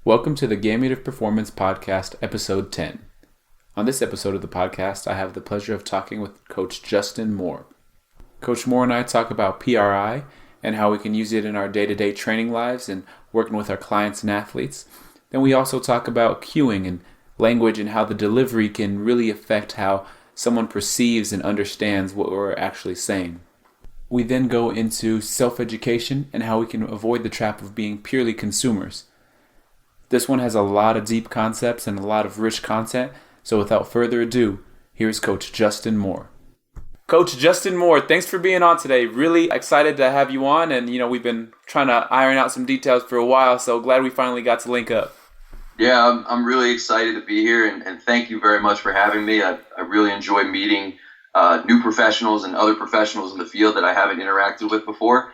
Welcome to the Gamut of Performance Podcast, Episode 10. On this episode of the podcast, I have the pleasure of talking with Coach Justin Moore. Coach Moore and I talk about PRI and how we can use it in our day-to-day training lives and working with our clients and athletes. Then we also talk about cueing and language and how the delivery can really affect how someone perceives and understands what we're actually saying. We then go into self-education and how we can avoid the trap of being purely consumers. This one has a lot of deep concepts and a lot of rich content, so without further ado, here's Coach Justin Moore. Coach Justin Moore, thanks for being on today. Really excited to have you on, and we've been trying to iron out some details for a while, so glad we finally got to link up. Yeah, I'm really excited to be here, and thank you very much for having me. I really enjoy meeting new professionals and other professionals in the field that I haven't interacted with before.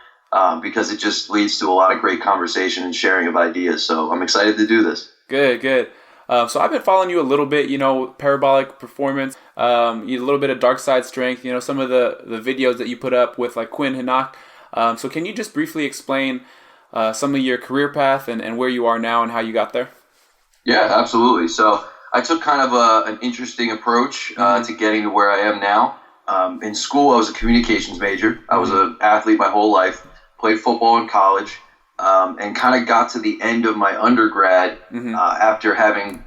Because it just leads to a lot of great conversation and sharing of ideas. So I'm excited to do this. Good. So I've been following you a little bit, parabolic performance, a little bit of dark side strength, some of the videos that you put up with like Quinn Hinock. So can you just briefly explain some of your career path and where you are now and how you got there? Yeah, absolutely. So I took kind of an interesting approach to getting to where I am now. In school, I was a communications major. I was an athlete my whole life. Played football in college, and kind of got to the end of my undergrad after having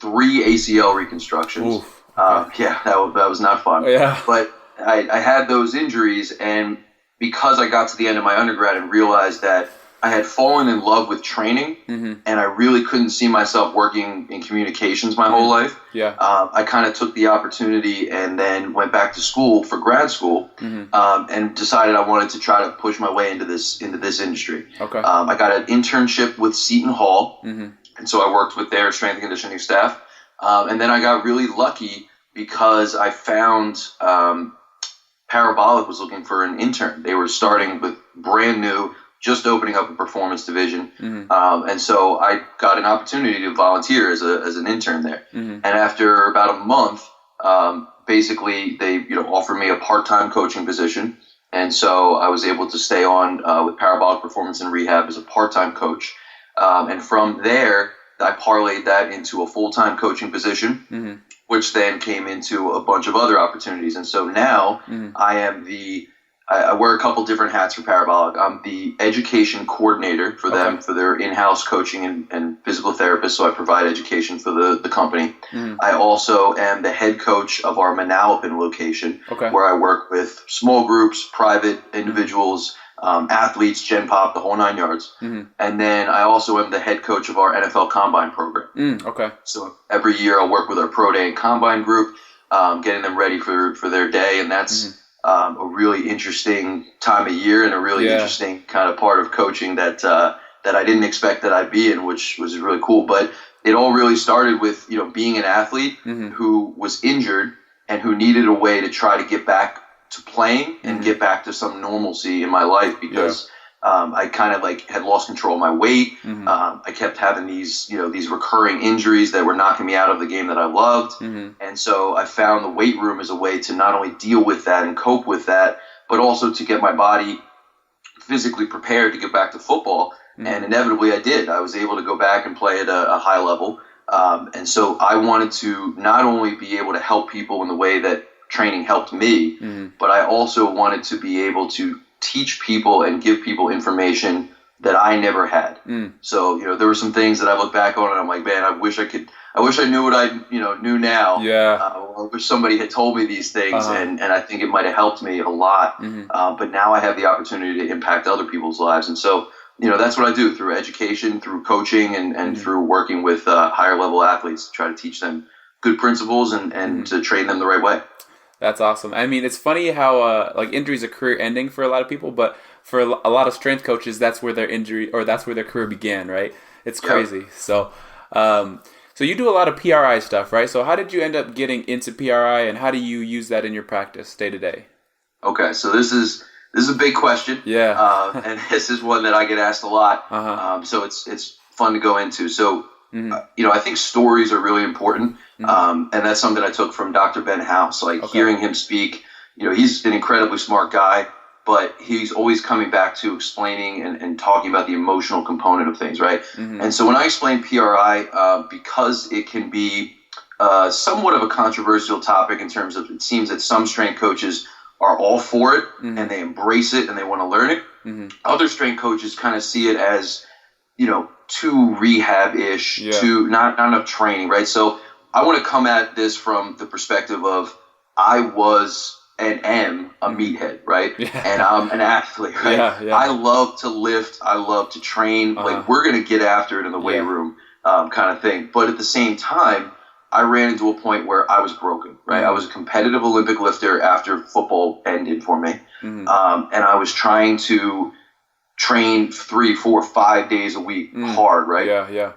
3 ACL reconstructions. Yeah, that was not fun. Yeah. But I had those injuries, and because I got to the end of my undergrad and realized that I had fallen in love with training, and I really couldn't see myself working in communications my whole life. Yeah. I kind of took the opportunity and then went back to school for grad school, and decided I wanted to try to push my way into this industry. Okay. I got an internship with Seton Hall, and so I worked with their strength and conditioning staff, and then I got really lucky because I found Parabolic was looking for an intern. They were starting with brand new, just opening up a performance division. And so I got an opportunity to volunteer as an intern there. And after about a month, basically they offered me a part-time coaching position. And so I was able to stay on with Parabolic Performance and Rehab as a part-time coach. And from there, I parlayed that into a full-time coaching position, which then came into a bunch of other opportunities. And so now I wear a couple different hats for Parabolic. I'm the education coordinator for them, for their in-house coaching and physical therapists, so I provide education for the company. I also am the head coach of our Manalapan location, where I work with small groups, private individuals, athletes, Gen Pop, the whole 9 yards. And then I also am the head coach of our NFL Combine program. So every year I'll work with our Pro Day and Combine group, getting them ready for their day, and that's a really interesting time of year and a really interesting kind of part of coaching that I didn't expect that I'd be in, which was really cool. But it all really started with, being an athlete who was injured and who needed a way to try to get back to playing and get back to some normalcy in my life because I kind of had lost control of my weight. I kept having these recurring injuries that were knocking me out of the game that I loved. And so I found the weight room as a way to not only deal with that and cope with that, but also to get my body physically prepared to get back to football. And inevitably I did. I was able to go back and play at a high level. And so I wanted to not only be able to help people in the way that training helped me, but I also wanted to be able to teach people and give people information that I never had. So, there were some things that I look back on and I'm like, man, I wish I knew what I, knew now. Yeah. I wish somebody had told me these things and I think it might have helped me a lot. But now I have the opportunity to impact other people's lives. And so, that's what I do through education, through coaching and through working with higher level athletes to try to teach them good principles and to train them the right way. That's awesome. I mean, it's funny how injuries are career ending for a lot of people, but for a lot of strength coaches, that's where their injury or that's where their career began, right? It's crazy. So you do a lot of PRI stuff, right? So how did you end up getting into PRI, and how do you use that in your practice day to day? Okay, so this is a big question. Yeah. And this is one that I get asked a lot. So it's fun to go into. So I think stories are really important. And that's something I took from Dr. Ben House. Hearing him speak, he's an incredibly smart guy, but he's always coming back to explaining and talking about the emotional component of things, right? Mm-hmm. And so when I explain PRI, because it can be somewhat of a controversial topic in terms of, it seems that some strength coaches are all for it, mm-hmm. and they embrace it and they want to learn it. Mm-hmm. Other strength coaches kind of see it as, too rehab-ish, too not enough training, right? So I want to come at this from the perspective of, I was and am a meathead, right? Yeah. And I'm an athlete, right? Yeah, yeah. I love to lift. I love to train. Uh-huh. Like, we're going to get after it in the weight room, kind of thing. But at the same time, I ran into a point where I was broken, right? Mm-hmm. I was a competitive Olympic lifter after football ended for me. Mm-hmm. And I was trying to train 3, 4, 5 days a week hard, right? Yeah, yeah.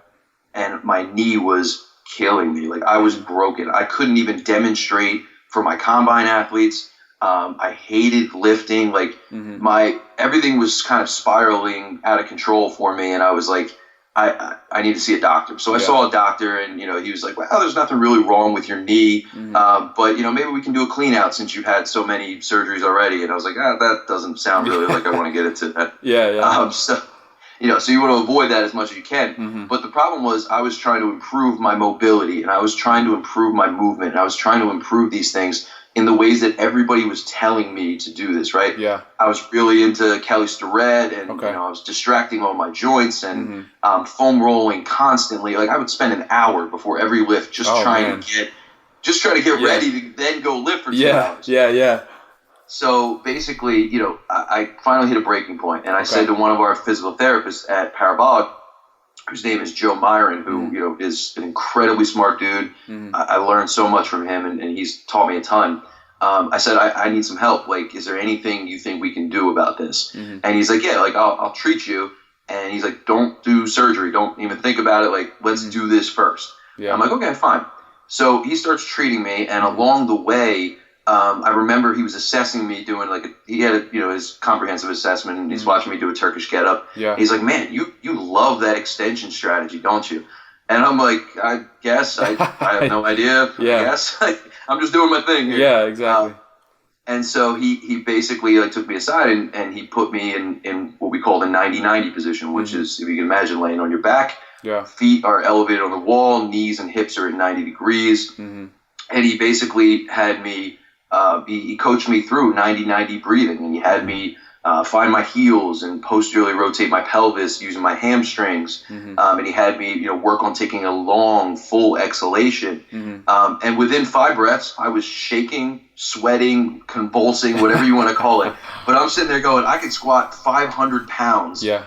And my knee was killing me. Like, I was broken. I couldn't even demonstrate for my combine athletes. I hated lifting. Like, everything was kind of spiraling out of control for me. And I was like, I need to see a doctor. So I saw a doctor, and, he was like, well, there's nothing really wrong with your knee. But, maybe we can do a clean out since you've had so many surgeries already. And I was like, that doesn't sound really like I want to get into that. So you want to avoid that as much as you can. Mm-hmm. But the problem was, I was trying to improve my mobility, and I was trying to improve my movement, and I was trying to improve these things in the ways that everybody was telling me to do this, right? Yeah. I was really into Kelly Starrett, and I was distracting all my joints and foam rolling constantly. Like, I would spend an hour before every lift just trying to get ready to then go lift for 2 hours. Yeah. So basically, I finally hit a breaking point, and I said to one of our physical therapists at Parabolic, whose name is Joe Myron, who is an incredibly smart dude. I learned so much from him, and he's taught me a ton. I said, I need some help. Like, is there anything you think we can do about this? And he's like, yeah, like, I'll treat you. And he's like, don't do surgery. Don't even think about it. Like, let's do this first. Yeah. I'm like, okay, fine. So he starts treating me, and along the way, I remember he was assessing me, doing he had his comprehensive assessment, and he's watching me do a Turkish get-up. Yeah. He's like, man, you love that extension strategy, don't you? And I'm like, I guess. I have no idea. I guess. I'm just doing my thing here. Yeah, exactly. And so he basically took me aside, and he put me in what we call the 90-90 position, which is, if you can imagine, laying on your back. Yeah. Feet are elevated on the wall, knees and hips are at 90 degrees. And he basically had me, he coached me through 90-90 breathing, and he had me find my heels and posteriorly rotate my pelvis using my hamstrings. And he had me, work on taking a long, full exhalation. And within 5 breaths, I was shaking, sweating, convulsing, whatever you want to call it. But I'm sitting there going, I can squat 500 pounds. Yeah.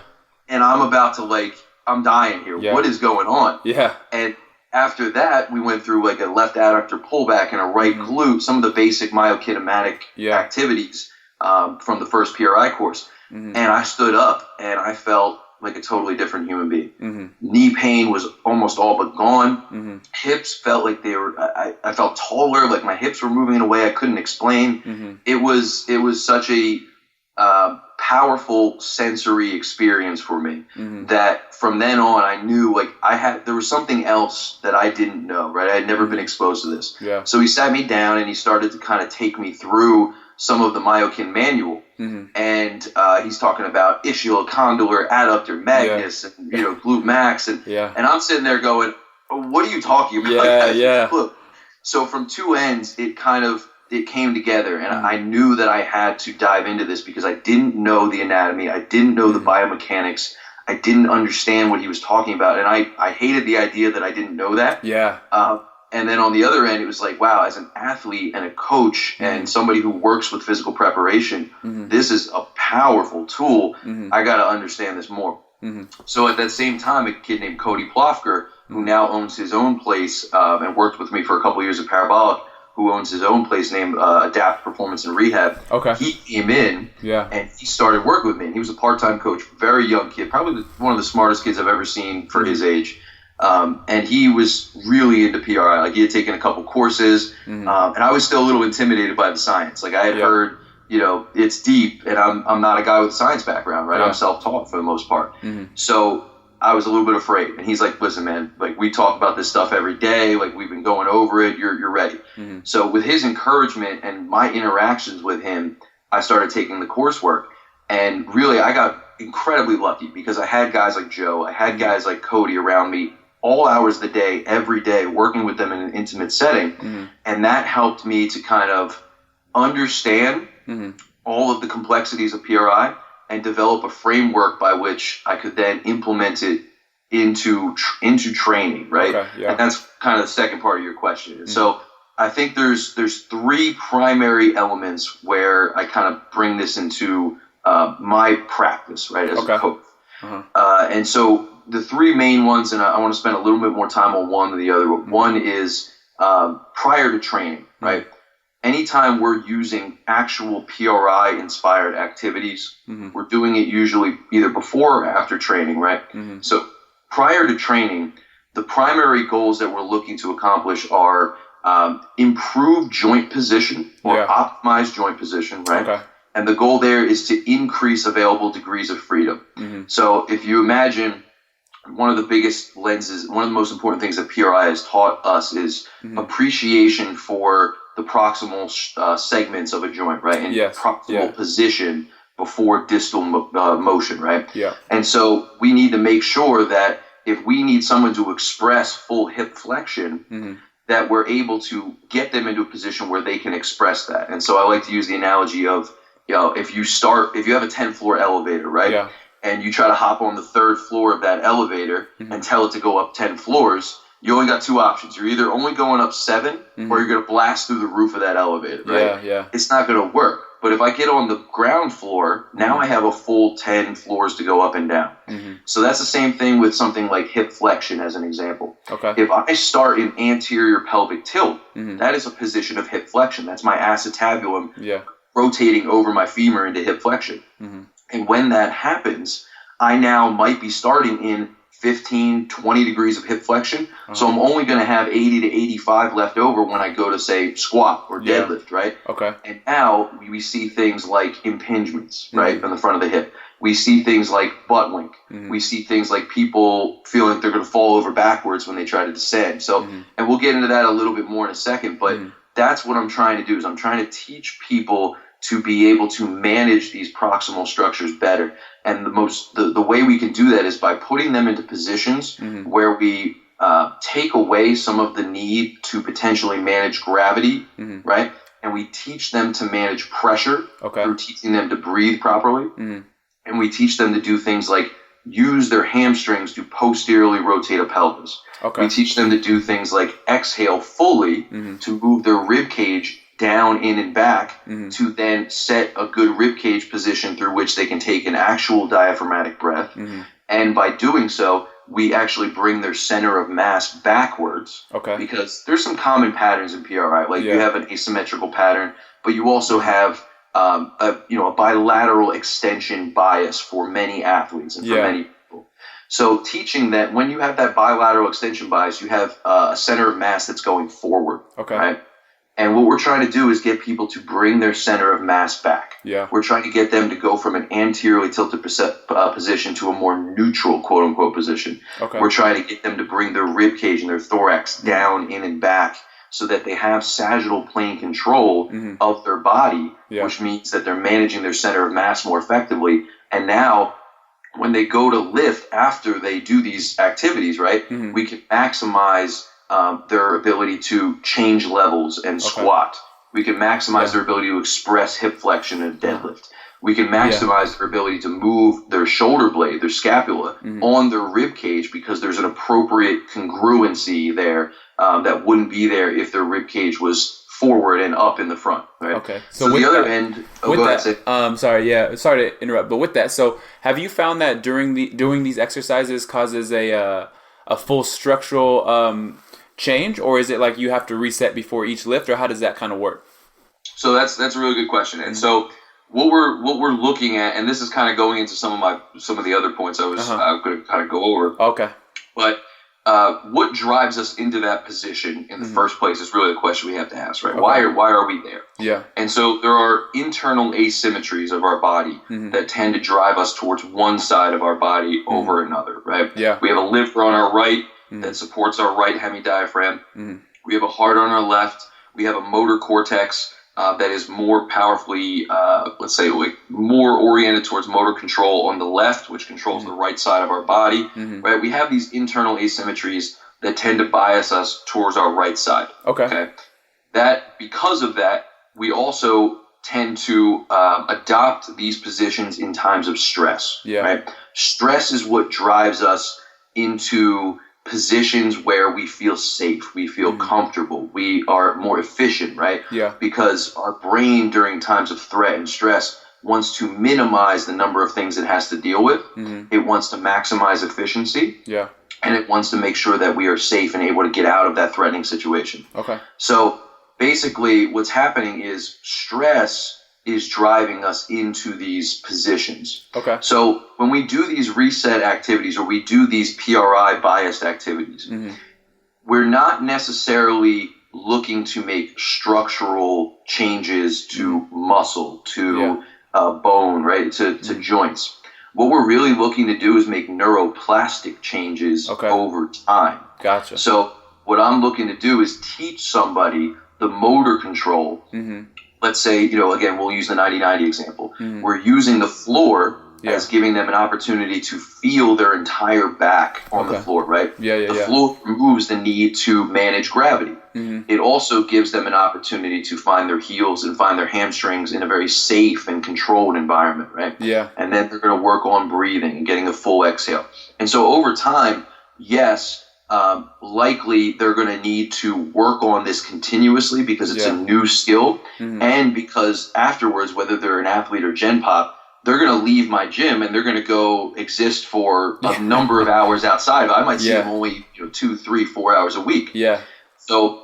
And I'm about to I'm dying here. Yeah. What is going on? Yeah. And after that, we went through a left adductor pullback and a right glute, some of the basic myokinematic activities from the first PRI course. And I stood up, and I felt like a totally different human being. Knee pain was almost all but gone. Hips felt like they were, I felt taller, like my hips were moving in a way I couldn't explain. It was such a powerful sensory experience for me that from then on I knew there was something else that I didn't know, right? I had never been exposed to this. Yeah. So he sat me down, and he started to kind of take me through some of the myokin manual. And he's talking about ischial-condylar, adductor, magnus, and glute max, and I'm sitting there going, what are you talking about? So from two ends, it came together, and I knew that I had to dive into this because I didn't know the anatomy, I didn't know the biomechanics, I didn't understand what he was talking about, and I hated the idea that I didn't know that. Yeah. And then on the other end, it was like, wow, as an athlete and a coach and somebody who works with physical preparation, this is a powerful tool. I got to understand this more. So at that same time, a kid named Cody Plofker, who now owns his own place and worked with me for a couple of years at Parabolic, who owns his own place named Adapt Performance and Rehab. Okay. He came in and he started working with me. And he was a part-time coach, very young kid, probably one of the smartest kids I've ever seen for his age. And he was really into PRI. He had taken a couple courses, and I was still a little intimidated by the science. I had heard, it's deep, and I'm not a guy with a science background, right? I'm self-taught for the most part. So I was a little bit afraid. And he's like, listen, man, we talk about this stuff every day. We've been going over it. You're ready. So with his encouragement and my interactions with him, I started taking the coursework. And really, I got incredibly lucky because I had guys like Joe, I had guys like Cody around me all hours of the day, every day, working with them in an intimate setting. And that helped me to kind of understand all of the complexities of PRI and develop a framework by which I could then implement it into training, right? Okay, yeah. And that's kind of the second part of your question. So I think there's three primary elements where I kind of bring this into my practice, right, as a coach. And so the three main ones, and I want to spend a little bit more time on one than the other. One is prior to training, right? Anytime we're using actual PRI-inspired activities, we're doing it usually either before or after training, right? So prior to training, the primary goals that we're looking to accomplish are improve joint position or optimize joint position, right? Okay. And the goal there is to increase available degrees of freedom. So if you imagine one of the biggest lenses, one of the most important things that PRI has taught us is appreciation for the proximal segments of a joint, right? And proximal position before distal motion, right? And so we need to make sure that if we need someone to express full hip flexion, that we're able to get them into a position where they can express that. And so I like to use the analogy of, if you have a 10-floor elevator, right? And you try to hop on the third floor of that elevator and tell it to go up 10 floors, you only got two options. You're either only going up 7 or you're going to blast through the roof of that elevator, right? It's not going to work. But if I get on the ground floor, now I have a full 10 floors to go up and down. So that's the same thing with something like hip flexion as an example. If I start in anterior pelvic tilt, that is a position of hip flexion. That's my acetabulum rotating over my femur into hip flexion. And when that happens, I now might be starting in 15, 20 degrees of hip flexion. So I'm only going to have 80 to 85 left over when I go to, say, squat or deadlift, right? And now we see things like impingements, right, on the front of the hip. We see things like butt wink. We see things like people feeling like they're going to fall over backwards when they try to descend. So, and we'll get into that a little bit more in a second, but that's what I'm trying to do is I'm trying to teach people to be able to manage these proximal structures better. And the way we can do that is by putting them into positions where we take away some of the need to potentially manage gravity, right? And we teach them to manage pressure through teaching them to breathe properly. And we teach them to do things like use their hamstrings to posteriorly rotate a pelvis. We teach them to do things like exhale fully to move their rib cage down, in, and back to then set a good rib cage position through which they can take an actual diaphragmatic breath. And by doing so, we actually bring their center of mass backwards. Because there's some common patterns in PRI. Like you have an asymmetrical pattern, but you also have a bilateral extension bias for many athletes and for many people. So teaching that when you have that bilateral extension bias, you have a center of mass that's going forward. Right? And what we're trying to do is get people to bring their center of mass back. We're trying to get them to go from an anteriorly tilted position to a more neutral, quote-unquote, position. We're trying to get them to bring their rib cage and their thorax down, in, and back so that they have sagittal plane control of their body, which means that they're managing their center of mass more effectively. And now, when they go to lift after they do these activities, right, we can maximize their ability to change levels and squat. We can maximize their ability to express hip flexion and deadlift. We can maximize their ability to move their shoulder blade, their scapula, on their rib cage because there's an appropriate congruency there that wouldn't be there if their rib cage was forward and up in the front. Right? So the other end. Sorry to interrupt, but with that, so have you found that doing these exercises causes a full structural change, or is it like you have to reset before each lift, or how does that kind of work? So that's a really good question. And so what we're looking at, and this is kind of going into some of the other points I was going to kind of go over. But what drives us into that position in the first place is really the question we have to ask, right? Why are we there? And so there are internal asymmetries of our body that tend to drive us towards one side of our body over another, right? We have a liver on our right that supports our right hemidiaphragm. We have a heart on our left. We have a motor cortex that is more powerfully, let's say, like more oriented towards motor control on the left, which controls the right side of our body, right? We have these internal asymmetries that tend to bias us towards our right side. Okay. That, because of that, we also tend to adopt these positions in times of stress, right? Stress is what drives us into positions where we feel safe, we feel comfortable, we are more efficient, right? Because our brain during times of threat and stress wants to minimize the number of things it has to deal with. It wants to maximize efficiency. And it wants to make sure that we are safe and able to get out of that threatening situation. So basically what's happening is stress is driving us into these positions. So when we do these reset activities or we do these PRI biased activities, we're not necessarily looking to make structural changes to muscle, to bone, right, to joints. What we're really looking to do is make neuroplastic changes over time. So what I'm looking to do is teach somebody the motor control. Let's say, you know, again, we'll use the 90-90 example. We're using the floor as giving them an opportunity to feel their entire back on the floor, right? The floor removes the need to manage gravity. It also gives them an opportunity to find their heels and find their hamstrings in a very safe and controlled environment, right? And then they're going to work on breathing and getting a full exhale. And so over time, yes, likely they're going to need to work on this continuously because it's a new skill, and because afterwards, whether they're an athlete or Gen Pop, they're going to leave my gym and they're going to go exist for a number of hours outside. I might see them only 2, 3, 4 hours a week. So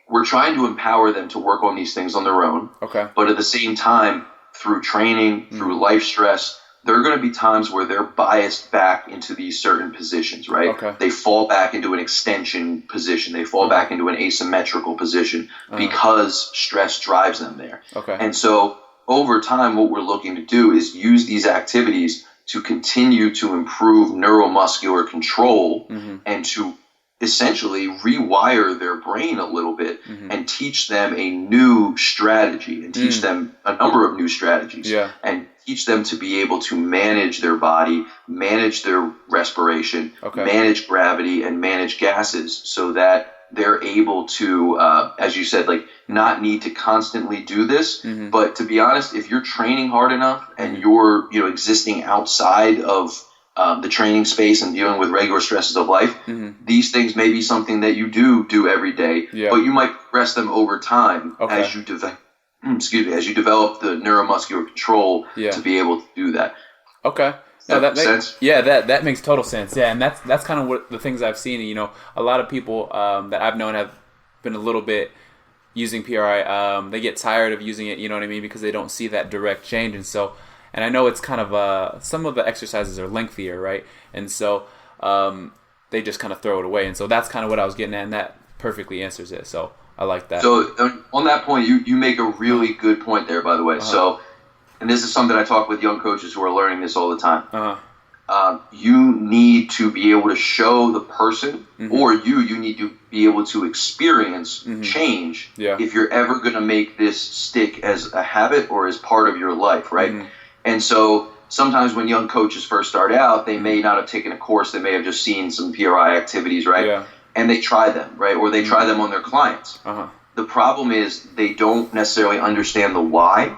we're trying to empower them to work on these things on their own. But at the same time, through training, through life stress, there are going to be times where they're biased back into these certain positions, right? They fall back into an extension position. They fall back into an asymmetrical position because stress drives them there. And so over time, what we're looking to do is use these activities to continue to improve neuromuscular control and to essentially rewire their brain a little bit and teach them a new strategy and teach them a number of new strategies and teach them to be able to manage their body, manage their respiration, manage gravity, and manage gases so that they're able to, as you said, like not need to constantly do this. But to be honest, if you're training hard enough and you're existing outside of the training space and dealing with regular stresses of life, these things may be something that you do every day, but you might progress them over time as you develop. As you develop the neuromuscular control to be able to do that. No, that makes sense. That makes total sense. And that's kind of what the things I've seen. You know, a lot of people that I've known have been a little bit using PRI. They get tired of using it. You know what I mean? Because they don't see that direct change. And I know it's kind of some of the exercises are lengthier, right? And so they just kind of throw it away. And so that's kind of what I was getting at, and that perfectly answers it. So I like that. So on that point, you make a really good point there, by the way. So, and this is something I talk with young coaches who are learning this all the time. You need to be able to show the person, or you need to be able to experience change if you're ever going to make this stick as a habit or as part of your life, right? And so sometimes when young coaches first start out, they may not have taken a course. They may have just seen some PRI activities, right? And they try them, right? Or they try them on their clients. The problem is they don't necessarily understand the why.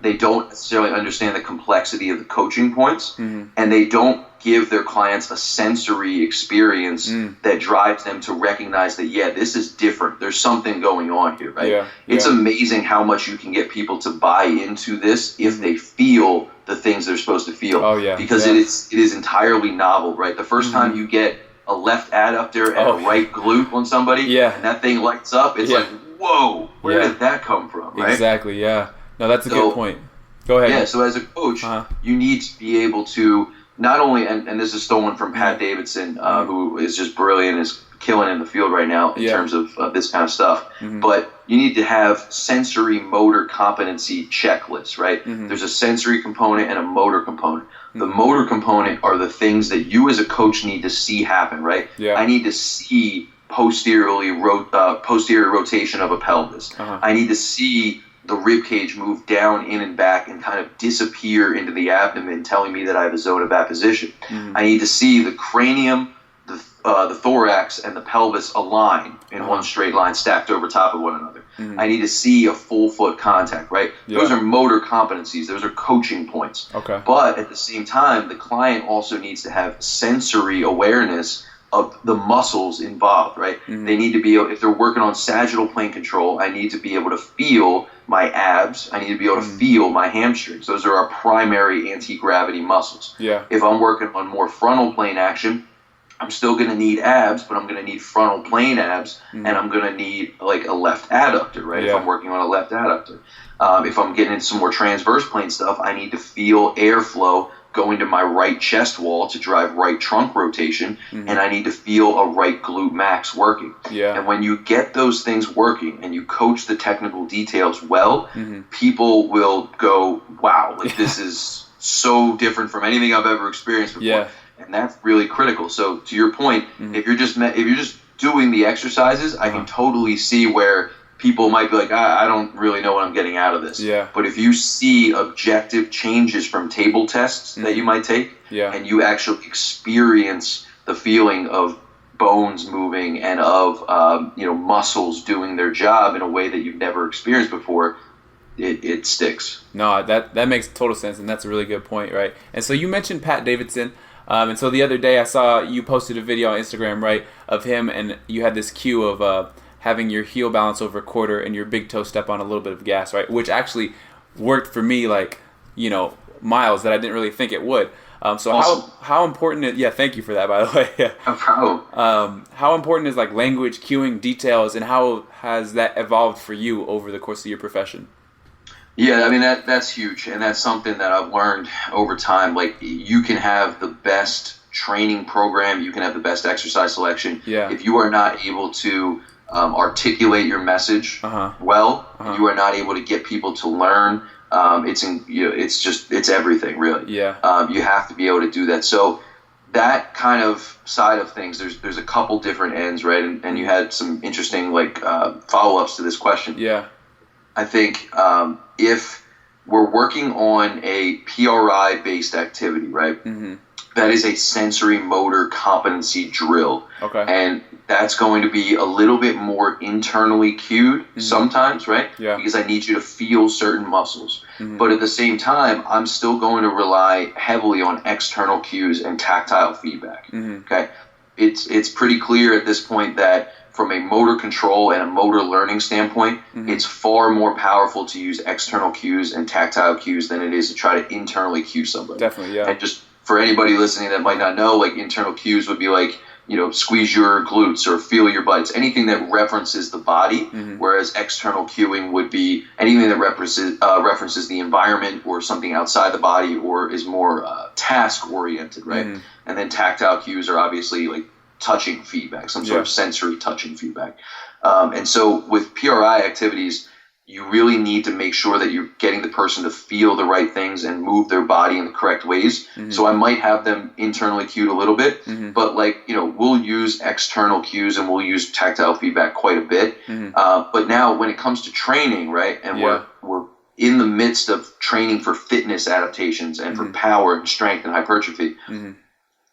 They don't necessarily understand the complexity of the coaching points. And they don't give their clients a sensory experience that drives them to recognize that, this is different. There's something going on here, right? It's amazing how much you can get people to buy into this if they feel the things they're supposed to feel. Because it is entirely novel, right? The first time you get a left adductor and a right glute on somebody, and that thing lights up, it's like, whoa, where did that come from, right? Exactly, No, that's a good point. Go ahead. So as a coach, you need to be able to not only, and this is stolen from Pat Davidson, who is just brilliant, is killing in the field right now in terms of this kind of stuff, but you need to have sensory motor competency checklists, right? There's a sensory component and a motor component. The motor component are the things that you as a coach need to see happen, right? I need to see posterior rotation of a pelvis. I need to see the rib cage move down, in and back, and kind of disappear into the abdomen, telling me that I have a zone of apposition. I need to see the cranium, the thorax, and the pelvis align in one straight line, stacked over top of one another. I need to see a full foot contact, right? Yeah. Those are motor competencies. Those are coaching points. Okay. But at the same time, the client also needs to have sensory awareness of the muscles involved, right? They need to be, if they're working on sagittal plane control, I need to be able to feel my abs. I need to be able to feel my hamstrings. Those are our primary anti-gravity muscles. Yeah. If I'm working on more frontal plane action, I'm still going to need abs, but I'm going to need frontal plane abs, and I'm going to need like a left adductor, right? Yeah. If I'm working on a left adductor. If I'm getting into some more transverse plane stuff, I need to feel airflow going to my right chest wall to drive right trunk rotation, and I need to feel a right glute max working. Yeah. And when you get those things working and you coach the technical details well, people will go, wow, like this is so different from anything I've ever experienced before. Yeah. And that's really critical. So to your point, if you're just doing the exercises, I can totally see where people might be like, I don't really know what I'm getting out of this. Yeah. But if you see objective changes from table tests that you might take, and you actually experience the feeling of bones moving and of muscles doing their job in a way that you've never experienced before, it sticks. No, that makes total sense, and that's a really good point, right? And so you mentioned Pat Davidson. And so the other day I saw you posted a video on Instagram, right, of him, and you had this cue of having your heel balance over a quarter and your big toe step on a little bit of gas, right, which actually worked for me like, miles that I didn't really think it would. So awesome. How important is, thank you for that, by the way. Yeah. No problem. How important is like language, cueing, details, and how has that evolved for you over the course of your profession? Yeah, I mean, that's huge, and that's something that I've learned over time. Like, you can have the best training program, you can have the best exercise selection. Yeah. If you are not able to articulate your message well, you are not able to get people to learn. It's everything, really. Yeah. You have to be able to do that. So that kind of side of things, there's a couple different ends, right? And you had some interesting follow-ups to this question. Yeah. I think if we're working on a PRI-based activity, right, that is a sensory motor competency drill. Okay. And that's going to be a little bit more internally cued sometimes, right? Yeah. Because I need you to feel certain muscles. But at the same time, I'm still going to rely heavily on external cues and tactile feedback. Okay. It's pretty clear at this point that from a motor control and a motor learning standpoint, it's far more powerful to use external cues and tactile cues than it is to try to internally cue somebody. Definitely, yeah. And just for anybody listening that might not know, like, internal cues would be like, squeeze your glutes or feel your butt. It's anything that references the body, whereas external cueing would be anything that references the environment or something outside the body or is more task-oriented, right? And then tactile cues are obviously like touching feedback, some sort of sensory touching feedback. And so with PRI activities, you really need to make sure that you're getting the person to feel the right things and move their body in the correct ways. So I might have them internally cued a little bit, but we'll use external cues and we'll use tactile feedback quite a bit. But now when it comes to training, right, and we're in the midst of training for fitness adaptations and for power and strength and hypertrophy,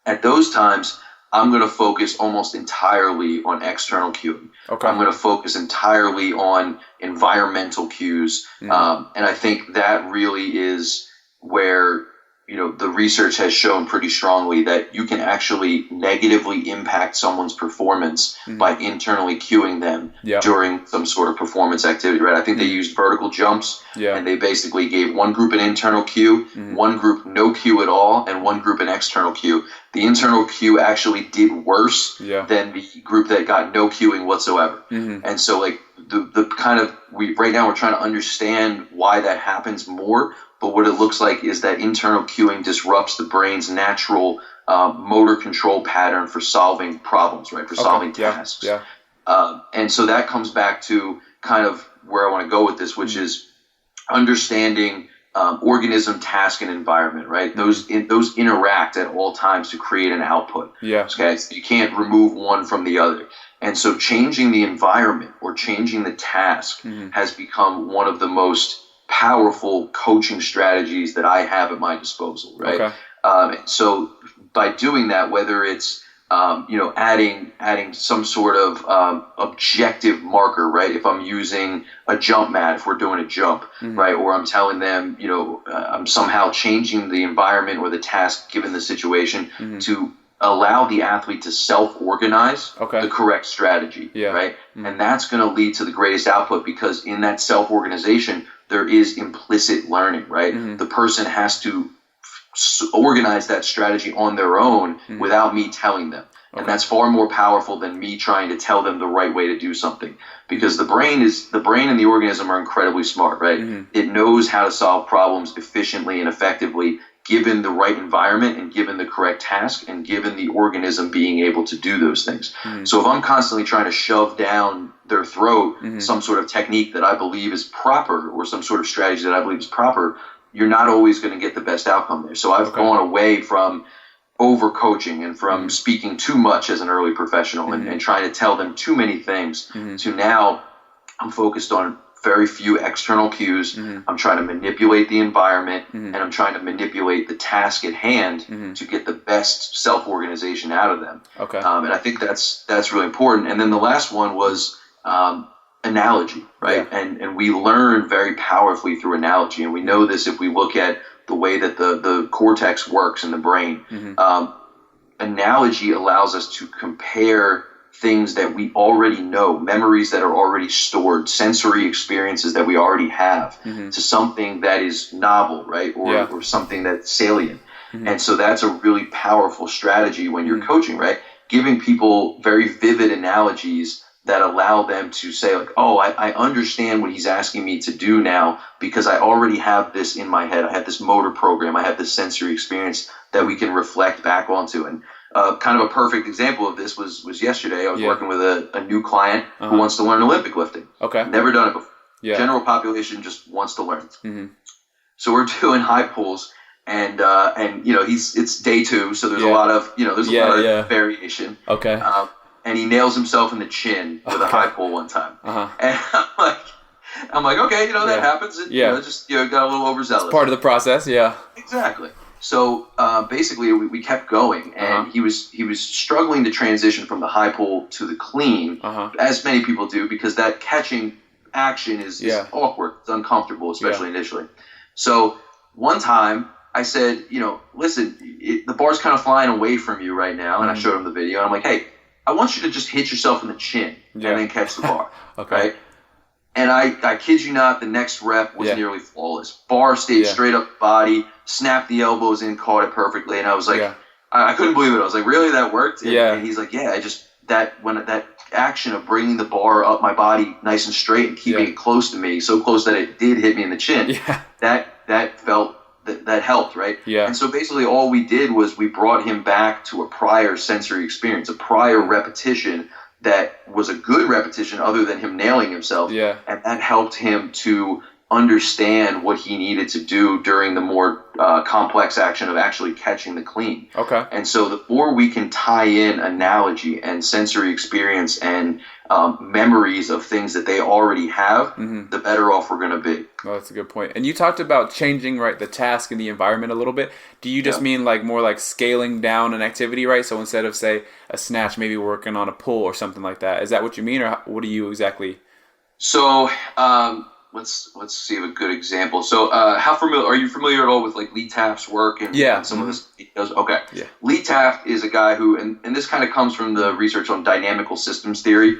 at those times, I'm going to focus almost entirely on external cueing. Okay. I'm going to focus entirely on environmental cues. And I think that really is where, the research has shown pretty strongly that you can actually negatively impact someone's performance by internally cueing them during some sort of performance activity, right? I think they used vertical jumps, and they basically gave one group an internal cue, one group no cue at all, and one group an external cue. The internal cue actually did worse than the group that got no cueing whatsoever. And so the kind of, right now we're trying to understand why that happens more, but what it looks like is that internal cueing disrupts the brain's natural motor control pattern for solving problems, right, for solving tasks. And so that comes back to kind of where I want to go with this, which is understanding organism, task, and environment, right? Those interact at all times to create an output. Okay, so you can't remove one from the other. And so changing the environment or changing the task has become one of the most powerful coaching strategies that I have at my disposal, right? Okay. So by doing that, whether it's adding some sort of objective marker, right? If I'm using a jump mat, if we're doing a jump, right? Or I'm telling them, I'm somehow changing the environment or the task given the situation to allow the athlete to self-organize the correct strategy, right? And that's going to lead to the greatest output, because in that self-organization, there is implicit learning, right? The person has to organize that strategy on their own without me telling them. And that's far more powerful than me trying to tell them the right way to do something, because the brain and the organism are incredibly smart, right? It knows how to solve problems efficiently and effectively given the right environment and given the correct task and given the organism being able to do those things. So if I'm constantly trying to shove down their throat some sort of technique that I believe is proper, or some sort of strategy that I believe is proper, you're not always going to get the best outcome there. So I've gone away from over-coaching and from speaking too much as an early professional and trying to tell them too many things to now I'm focused on very few external cues. I'm trying to manipulate the environment and I'm trying to manipulate the task at hand to get the best self-organization out of them. And I think that's really important. And then the last one was analogy, right? And we learn very powerfully through analogy. And we know this if we look at the way that the cortex works in the brain. Analogy allows us to compare things that we already know, memories that are already stored, sensory experiences that we already have, to something that is novel, right? Or something that's salient. And so that's a really powerful strategy when you're coaching, right? Giving people very vivid analogies that allow them to say, like, oh, I understand what he's asking me to do now, because I already have this in my head. I have this motor program. I have this sensory experience that we can reflect back onto. And kind of a perfect example of this was yesterday. I was working with a new client who wants to learn Olympic lifting. Never done it before. General population just wants to learn. So we're doing high pulls, and it's day 2, so there's a lot of variation. And he nails himself in the chin with a high pull one time. And I'm like, okay, that happens. And, just got a little overzealous. It's part of the process, Exactly. So basically, we kept going, and he was struggling to transition from the high pull to the clean, as many people do, because that catching action is awkward. It's uncomfortable, especially initially. So one time, I said, listen, the bar's kind of flying away from you right now, and I showed him the video, and I'm like, hey, I want you to just hit yourself in the chin and then catch the bar, right? And I kid you not, the next rep was nearly flawless. Bar stayed straight up the body, snapped the elbows in, caught it perfectly, and I was like, I couldn't believe it. I was like, really, that worked? And he's like, yeah, that action of bringing the bar up my body nice and straight and keeping it close to me, so close that it did hit me in the chin, that felt... That helped, right? And so basically all we did was we brought him back to a prior sensory experience, a prior repetition that was a good repetition other than him nailing himself. And that helped him to understand what he needed to do during the more complex action of actually catching the clean. And so the more we can tie in analogy and sensory experience and memories of things that they already have, the better off we're going to be. Oh, that's a good point. And you talked about changing, right, the task and the environment a little bit. Do you just mean like more like scaling down an activity, right? So instead of, say, a snatch, maybe working on a pull or something like that. Is that what you mean, or what do you exactly? So let's see a good example. So are you familiar at all with like Lee Taft's work and some of this he does? Okay. Lee Taft is a guy who, and this kind of comes from the research on dynamical systems theory,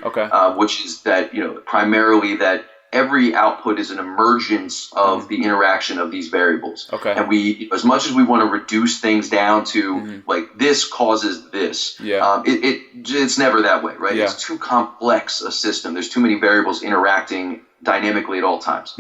which is that, primarily that every output is an emergence of the interaction of these variables. And we, as much as we want to reduce things down to like this causes this, it's never that way, right? It's too complex a system. There's too many variables interacting dynamically at all times.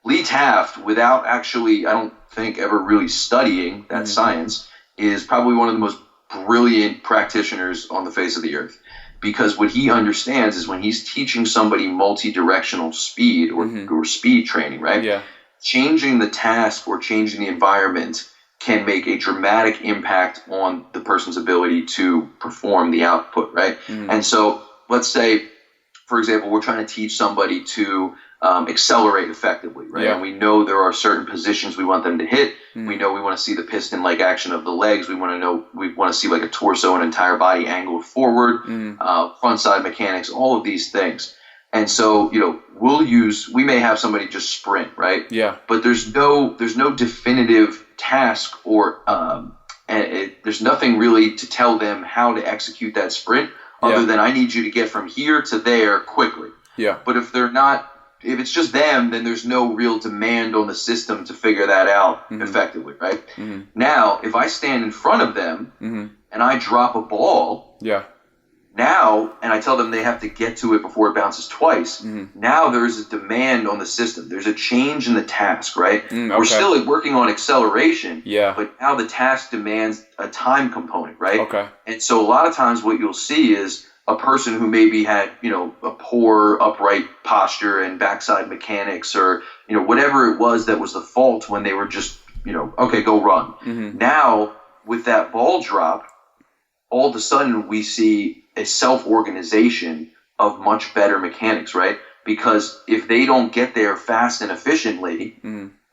Lee Taft, without actually, I don't think, ever really studying that science, is probably one of the most brilliant practitioners on the face of the earth. Because what he understands is when he's teaching somebody multi-directional speed or speed training, right? Changing the task or changing the environment can make a dramatic impact on the person's ability to perform the output, right? And so let's say, for example, we're trying to teach somebody to accelerate effectively, right? Yeah. And we know there are certain positions we want them to hit. We know we want to see the piston-like action of the legs. We want to see like a torso and entire body angled forward, front side mechanics, all of these things. And so, we may have somebody just sprint, right? Yeah. But there's no definitive task or there's nothing really to tell them how to execute that sprint other than I need you to get from here to there quickly. Yeah. But if it's just them, then there's no real demand on the system to figure that out effectively, right? Now, if I stand in front of them and I drop a ball, now, and I tell them they have to get to it before it bounces twice, now there's a demand on the system. There's a change in the task, right? We're still working on acceleration, but now the task demands a time component, right? Okay. And so a lot of times what you'll see is a person who maybe had, a poor upright posture and backside mechanics or, whatever it was that was the fault when they were just, okay, go run. Now, with that ball drop, all of a sudden we see a self-organization of much better mechanics, right? Because if they don't get there fast and efficiently,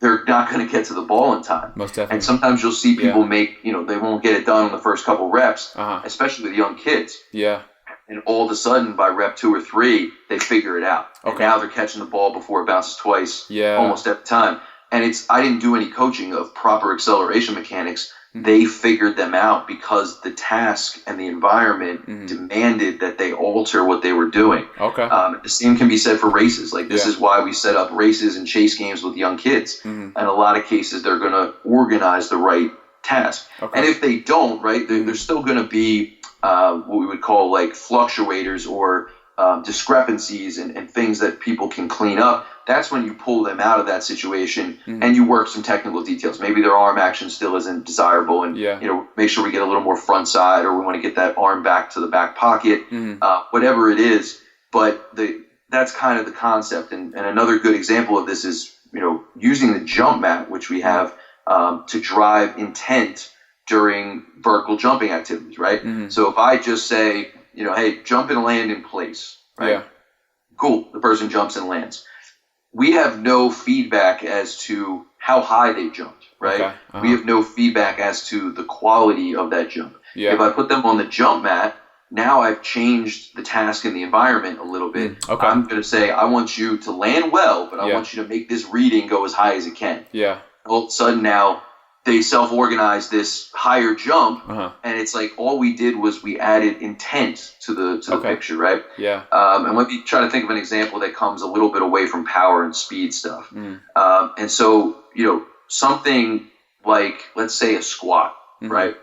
they're not going to get to the ball in time. Most definitely. And sometimes you'll see people make, they won't get it done in the first couple reps, especially with young kids. Yeah. And all of a sudden, by rep 2 or 3, they figure it out. Okay. And now they're catching the ball before it bounces twice almost every time. And I didn't do any coaching of proper acceleration mechanics. They figured them out because the task and the environment demanded that they alter what they were doing. Okay. The same can be said for races. Like this is why we set up races and chase games with young kids. And in a lot of cases, they're going to organize the right task. Okay. And if they don't, right, there's still going to be what we would call like fluctuators or discrepancies and things that people can clean up. That's when you pull them out of that situation and you work some technical details. Maybe their arm action still isn't desirable and make sure we get a little more front side or we want to get that arm back to the back pocket, whatever it is. But that's kind of the concept. And another good example of this is, using the jump mat, which we have to drive intent during vertical jumping activities, right? So if I just say, hey, jump and land in place, right? Yeah. Cool. The person jumps and lands. We have no feedback as to how high they jumped, right? Okay. We have no feedback as to the quality of that jump. Yeah. If I put them on the jump mat, now I've changed the task and the environment a little bit. Okay. I'm going to say, I want you to land well, but I want you to make this reading go as high as it can. Yeah. All of a sudden now, they self-organize this higher jump, and it's like all we did was we added intent to the picture, right? Yeah. And let me try to think of an example that comes a little bit away from power and speed stuff. And so, something like, let's say, a squat, right?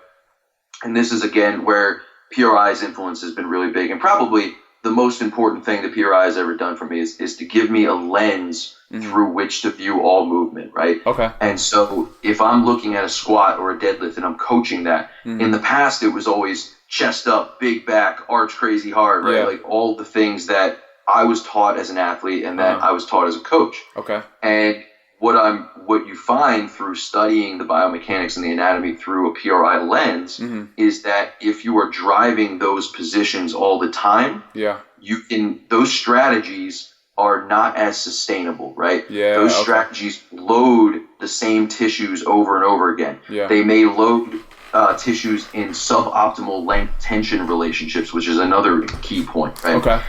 And this is, again, where PRI's influence has been really big, and probably the most important thing that PRI has ever done for me is to give me a lens through which to view all movement, right? Okay. And so if I'm looking at a squat or a deadlift and I'm coaching that, in the past it was always chest up, big back, arch crazy hard, right? Yeah. Like all the things that I was taught as an athlete and that I was taught as a coach. Okay. And what you find through studying the biomechanics and the anatomy through a PRI lens is that if you are driving those positions all the time, those strategies are not as sustainable, right? Yeah. Those strategies load the same tissues over and over again. Yeah. They may load tissues in suboptimal length tension relationships, which is another key point, right? Okay.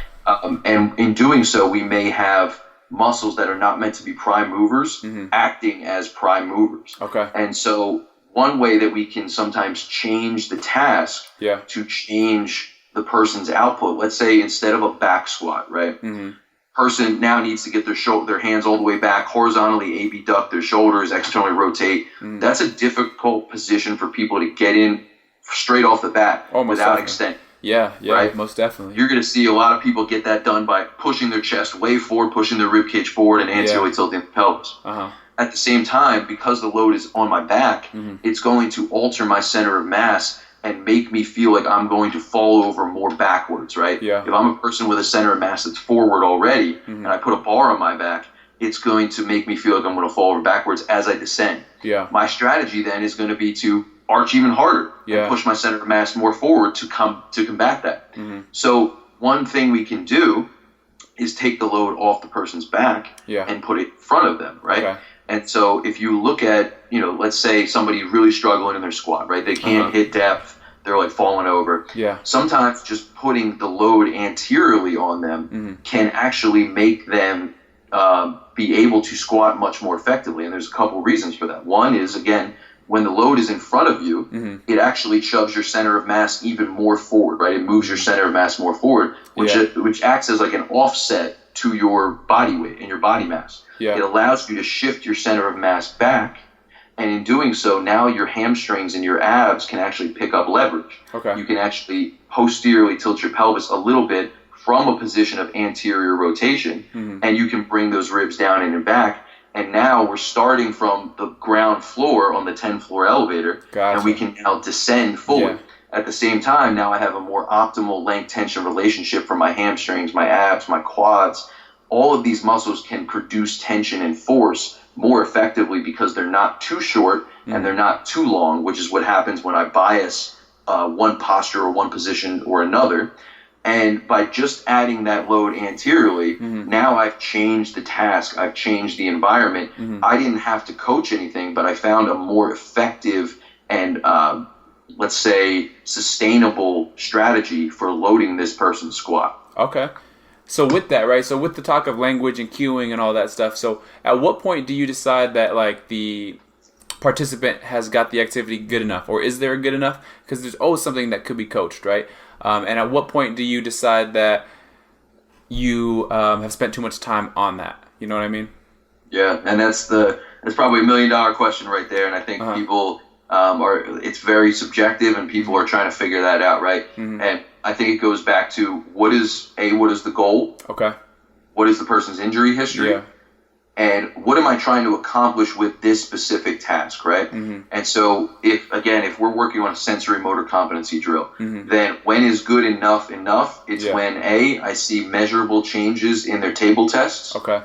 And in doing so, we may have muscles that are not meant to be prime movers acting as prime movers. Okay. And so one way that we can sometimes change the task to change the person's output, let's say instead of a back squat, right? Person now needs to get their hands all the way back, horizontally abduct their shoulders, externally rotate. That's a difficult position for people to get in straight off the bat without extent. Yeah, right? Most definitely. You're going to see a lot of people get that done by pushing their chest way forward, pushing their rib cage forward, and anteriorly tilting the pelvis. At the same time, because the load is on my back, it's going to alter my center of mass and make me feel like I'm going to fall over more backwards, right? Yeah. If I'm a person with a center of mass that's forward already, and I put a bar on my back, it's going to make me feel like I'm going to fall over backwards as I descend. Yeah. My strategy then is going to be to arch even harder and push my center of mass more forward to combat that. So one thing we can do is take the load off the person's back and put it in front of them, right? Okay. And so if you look at, let's say somebody really struggling in their squat, right? They can't hit depth. They're like falling over. Yeah. Sometimes just putting the load anteriorly on them can actually make them be able to squat much more effectively. And there's a couple reasons for that. One is, again, when the load is in front of you, it actually shoves your center of mass even more forward, right? It moves your center of mass more forward, which acts as like an offset to your body weight and your body mass. Yeah. It allows you to shift your center of mass back, and in doing so, now your hamstrings and your abs can actually pick up leverage. Okay. You can actually posteriorly tilt your pelvis a little bit from a position of anterior rotation, and you can bring those ribs down in and back. And now we're starting from the ground floor on the 10-floor elevator, and we can now descend forward. Yeah. At the same time, now I have a more optimal length-tension relationship for my hamstrings, my abs, my quads. All of these muscles can produce tension and force more effectively because they're not too short and they're not too long, which is what happens when I bias one posture or one position or another. And by just adding that load anteriorly, now I've changed the task, I've changed the environment. I didn't have to coach anything, but I found a more effective and, let's say, sustainable strategy for loading this person's squat. Okay. So with that, right, so with the talk of language and cueing and all that stuff, so at what point do you decide that, like, the participant has got the activity good enough, or is there good enough? Because there's always something that could be coached, right? And at what point do you decide that you have spent too much time on that? You know what I mean? Yeah, and that's probably $1 million question right there, and I think people it's very subjective, and people are trying to figure that out, right? And I think it goes back to what is the goal? Okay. What is the person's injury history? Yeah. And what am I trying to accomplish with this specific task, right? And so if we're working on a sensory motor competency drill, then when is good enough? It's when I see measurable changes in their table tests. Okay.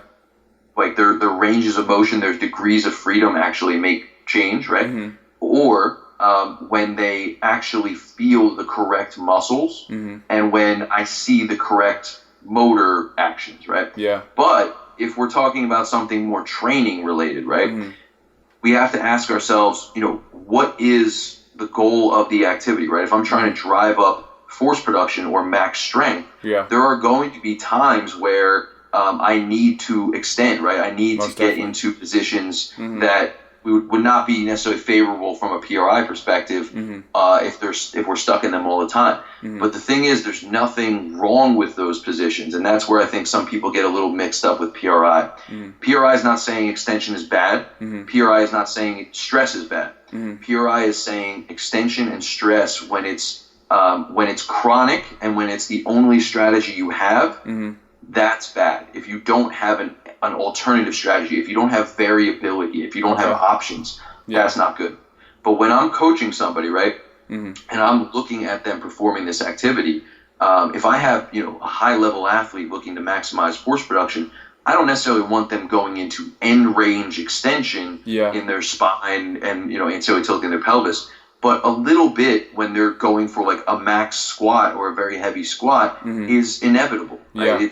Like their ranges of motion, their degrees of freedom actually make change, right? Or when they actually feel the correct muscles and when I see the correct motor actions, right? Yeah. But if we're talking about something more training related, right, we have to ask ourselves, what is the goal of the activity, right? If I'm trying to drive up force production or max strength, there are going to be times where I need to extend, right? I need to get into positions that would not be necessarily favorable from a PRI perspective if we're stuck in them all the time. But the thing is, there's nothing wrong with those positions, and that's where I think some people get a little mixed up with PRI. PRI is not saying extension is bad. PRI is not saying stress is bad. PRI is saying extension and stress when it's chronic and when it's the only strategy you have, that's bad. If you don't have an alternative strategy, if you don't have variability, if you don't have options, that's not good. But when I'm coaching somebody, right, and I'm looking at them performing this activity, if I have a high-level athlete looking to maximize force production, I don't necessarily want them going into end range extension in their spine and anterior tilting their pelvis. But a little bit when they're going for like a max squat or a very heavy squat is inevitable. Right?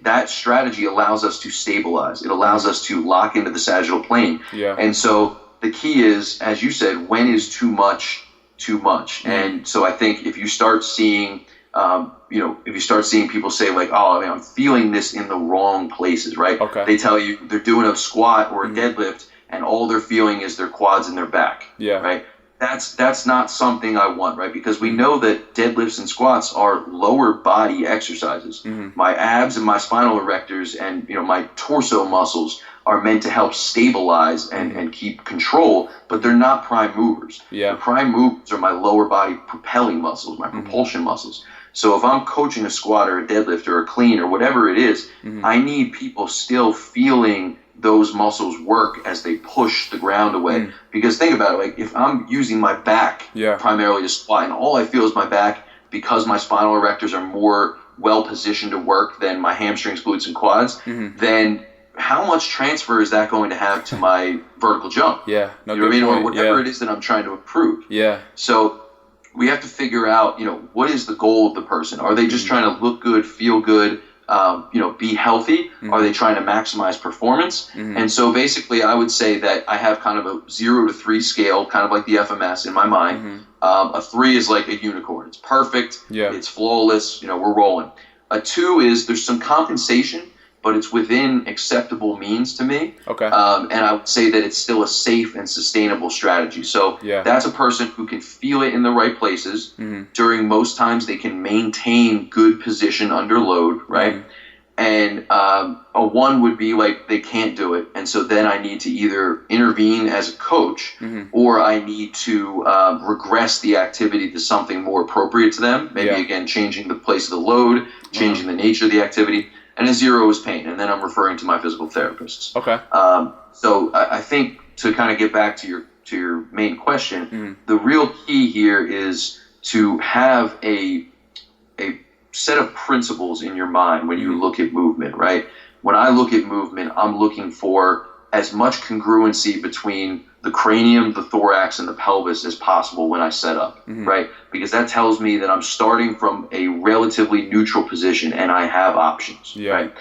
That strategy allows us to stabilize. It allows us to lock into the sagittal plane. Yeah. And so the key is, as you said, when is too much too much? And so I think if you start seeing, people say like, oh, I'm feeling this in the wrong places, right? Okay. They tell you they're doing a squat or a deadlift, and all they're feeling is their quads and their back. Yeah. Right. That's not something I want, right? Because we know that deadlifts and squats are lower body exercises. My abs and my spinal erectors and my torso muscles are meant to help stabilize and keep control, but they're not prime movers. Yeah. The prime movers are my lower body propelling muscles, my propulsion muscles. So if I'm coaching a squat or a deadlift or a clean or whatever it is, I need people still feeling those muscles work as they push the ground away. Because think about it, like if I'm using my back primarily to squat and all I feel is my back because my spinal erectors are more well positioned to work than my hamstrings, glutes, and quads, then how much transfer is that going to have to my vertical jump? Yeah, no, you know what I mean? Or whatever it is that I'm trying to improve. Yeah. So we have to figure out, what is the goal of the person? Are they just trying to look good, feel good, be healthy? Are they trying to maximize performance? And so basically I would say that I have kind of a 0 to 3 scale, kind of like the FMS in my mind. A 3 is like a unicorn. It's perfect. It's flawless. We're rolling. A 2 is there's some compensation, but it's within acceptable means to me. Okay. And I would say that it's still a safe and sustainable strategy. So that's a person who can feel it in the right places. During most times, they can maintain good position under load, right? And a 1 would be like they can't do it. And so then I need to either intervene as a coach or I need to regress the activity to something more appropriate to them. Maybe, again, changing the place of the load, changing the nature of the activity. And a 0 is pain, and then I'm referring to my physical therapists. Okay. So I think to kind of get back to your main question, the real key here is to have a set of principles in your mind when you look at movement, right? When I look at movement, I'm looking for as much congruency between the cranium, the thorax, and the pelvis as possible when I set up, right? Because that tells me that I'm starting from a relatively neutral position and I have options, right?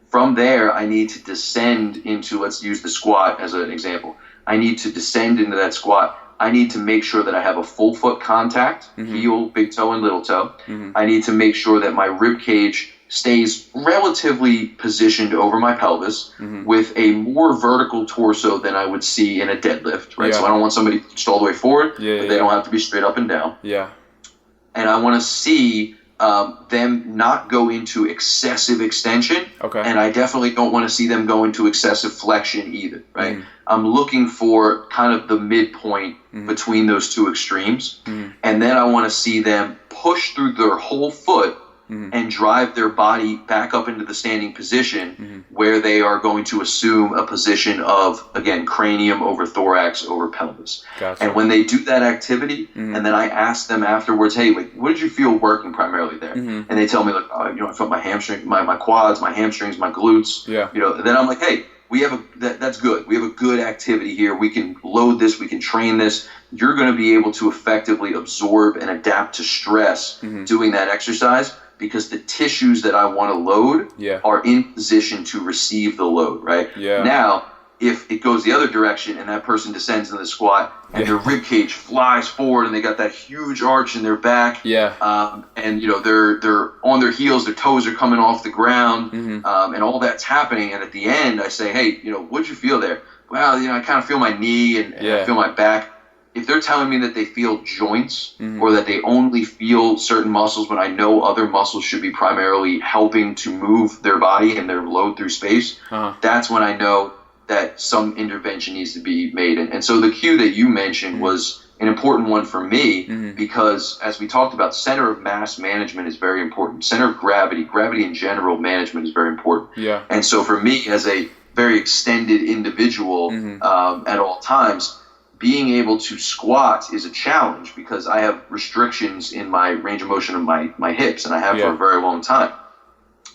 From there, I need to descend into, let's use the squat as an example. I need to descend into that squat. I need to make sure that I have a full foot contact, heel, big toe, and little toe. I need to make sure that my rib cage stays relatively positioned over my pelvis with a more vertical torso than I would see in a deadlift, right? So I don't want somebody pushed all the way forward, but they don't have to be straight up and down. And I want to see them not go into excessive extension, and I definitely don't want to see them go into excessive flexion either, right? I'm looking for kind of the midpoint between those two extremes, and then I want to see them push through their whole foot and drive their body back up into the standing position where they are going to assume a position of, again, cranium over thorax over pelvis. And when they do that activity, and then I ask them afterwards, hey, like, what did you feel working primarily there? And they tell me, like, I felt my hamstring, my quads, my hamstrings, my glutes. Then I'm like, hey, we have that's good. We have a good activity here. We can load this. We can train this. You're going to be able to effectively absorb and adapt to stress doing that exercise, because the tissues that I want to load are in position to receive the load, right? Now, if it goes the other direction and that person descends in the squat and their rib cage flies forward and they got that huge arch in their back, and they're on their heels, their toes are coming off the ground, and all that's happening, and at the end I say, hey, what'd you feel there? Well, I kind of feel my knee and I feel my back. If they're telling me that they feel joints or that they only feel certain muscles when I know other muscles should be primarily helping to move their body and their load through space, that's when I know that some intervention needs to be made. And so the cue that you mentioned was an important one for me because, as we talked about, center of mass management is very important. Center of gravity in general management is very important. And so for me, as a very extended individual at all times, being able to squat is a challenge because I have restrictions in my range of motion of my hips, and I have for a very long time.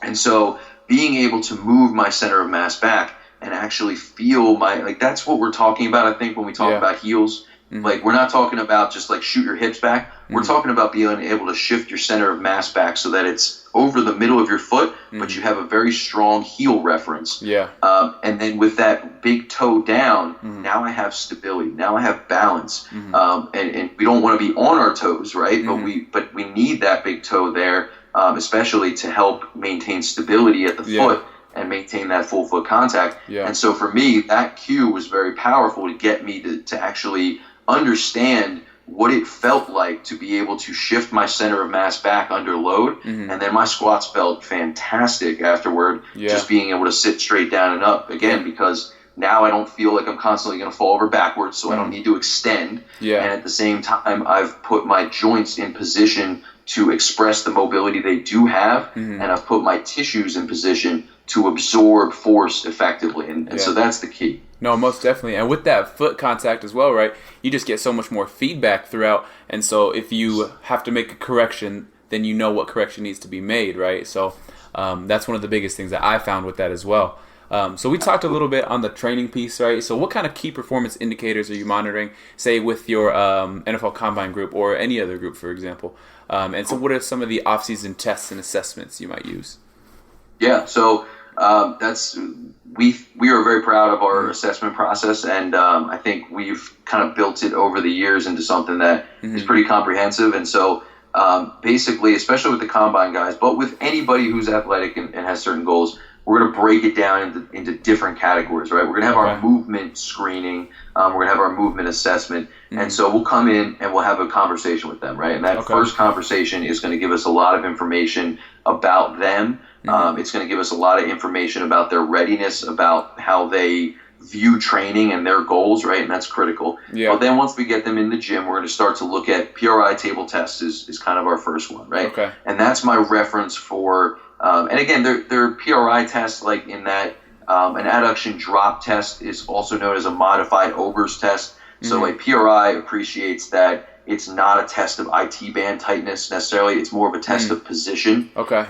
And so being able to move my center of mass back and actually feel that's what we're talking about, I think, when we talk about heels. Like, we're not talking about just like shoot your hips back. We're talking about being able to shift your center of mass back so that it's over the middle of your foot, but you have a very strong heel reference. And then with that big toe down, now I have stability. Now I have balance. And we don't want to be on our toes, right? But we need that big toe there, especially to help maintain stability at the foot and maintain that full foot contact. And so for me, that cue was very powerful to get me to actually understand what it felt like to be able to shift my center of mass back under load. And then my squats felt fantastic afterward, just being able to sit straight down and up again, because now I don't feel like I'm constantly going to fall over backwards, so I don't need to extend. And at the same time, I've put my joints in position to express the mobility they do have, and I've put my tissues in position to absorb force effectively. And so that's the key. No, most definitely. And with that foot contact as well, right, you just get so much more feedback throughout. And so if you have to make a correction, then you know what correction needs to be made, right? So that's one of the biggest things that I found with that as well. So we talked a little bit on the training piece, right? So what kind of key performance indicators are you monitoring, say with your NFL Combine group or any other group, for example? And so what are some of the off-season tests and assessments you might use? Yeah, so we are very proud of our assessment process, and I think we've kind of built it over the years into something that is pretty comprehensive. And so basically, especially with the Combine guys, but with anybody who's athletic and has certain goals, we're going to break it down into different categories, right? We're going to have our movement screening. We're going to have our movement assessment. And so we'll come in and we'll have a conversation with them, right? And that first conversation is going to give us a lot of information about them. It's going to give us a lot of information about their readiness, about how they view training and their goals, right? And that's critical. Yeah. But then once we get them in the gym, we're going to start to look at PRI table tests is kind of our first one, right? Okay. And that's my reference for and again, they're PRI tests like in that an adduction drop test is also known as a modified Ober's test. So a PRI appreciates that it's not a test of IT band tightness necessarily. It's more of a test of position. Okay.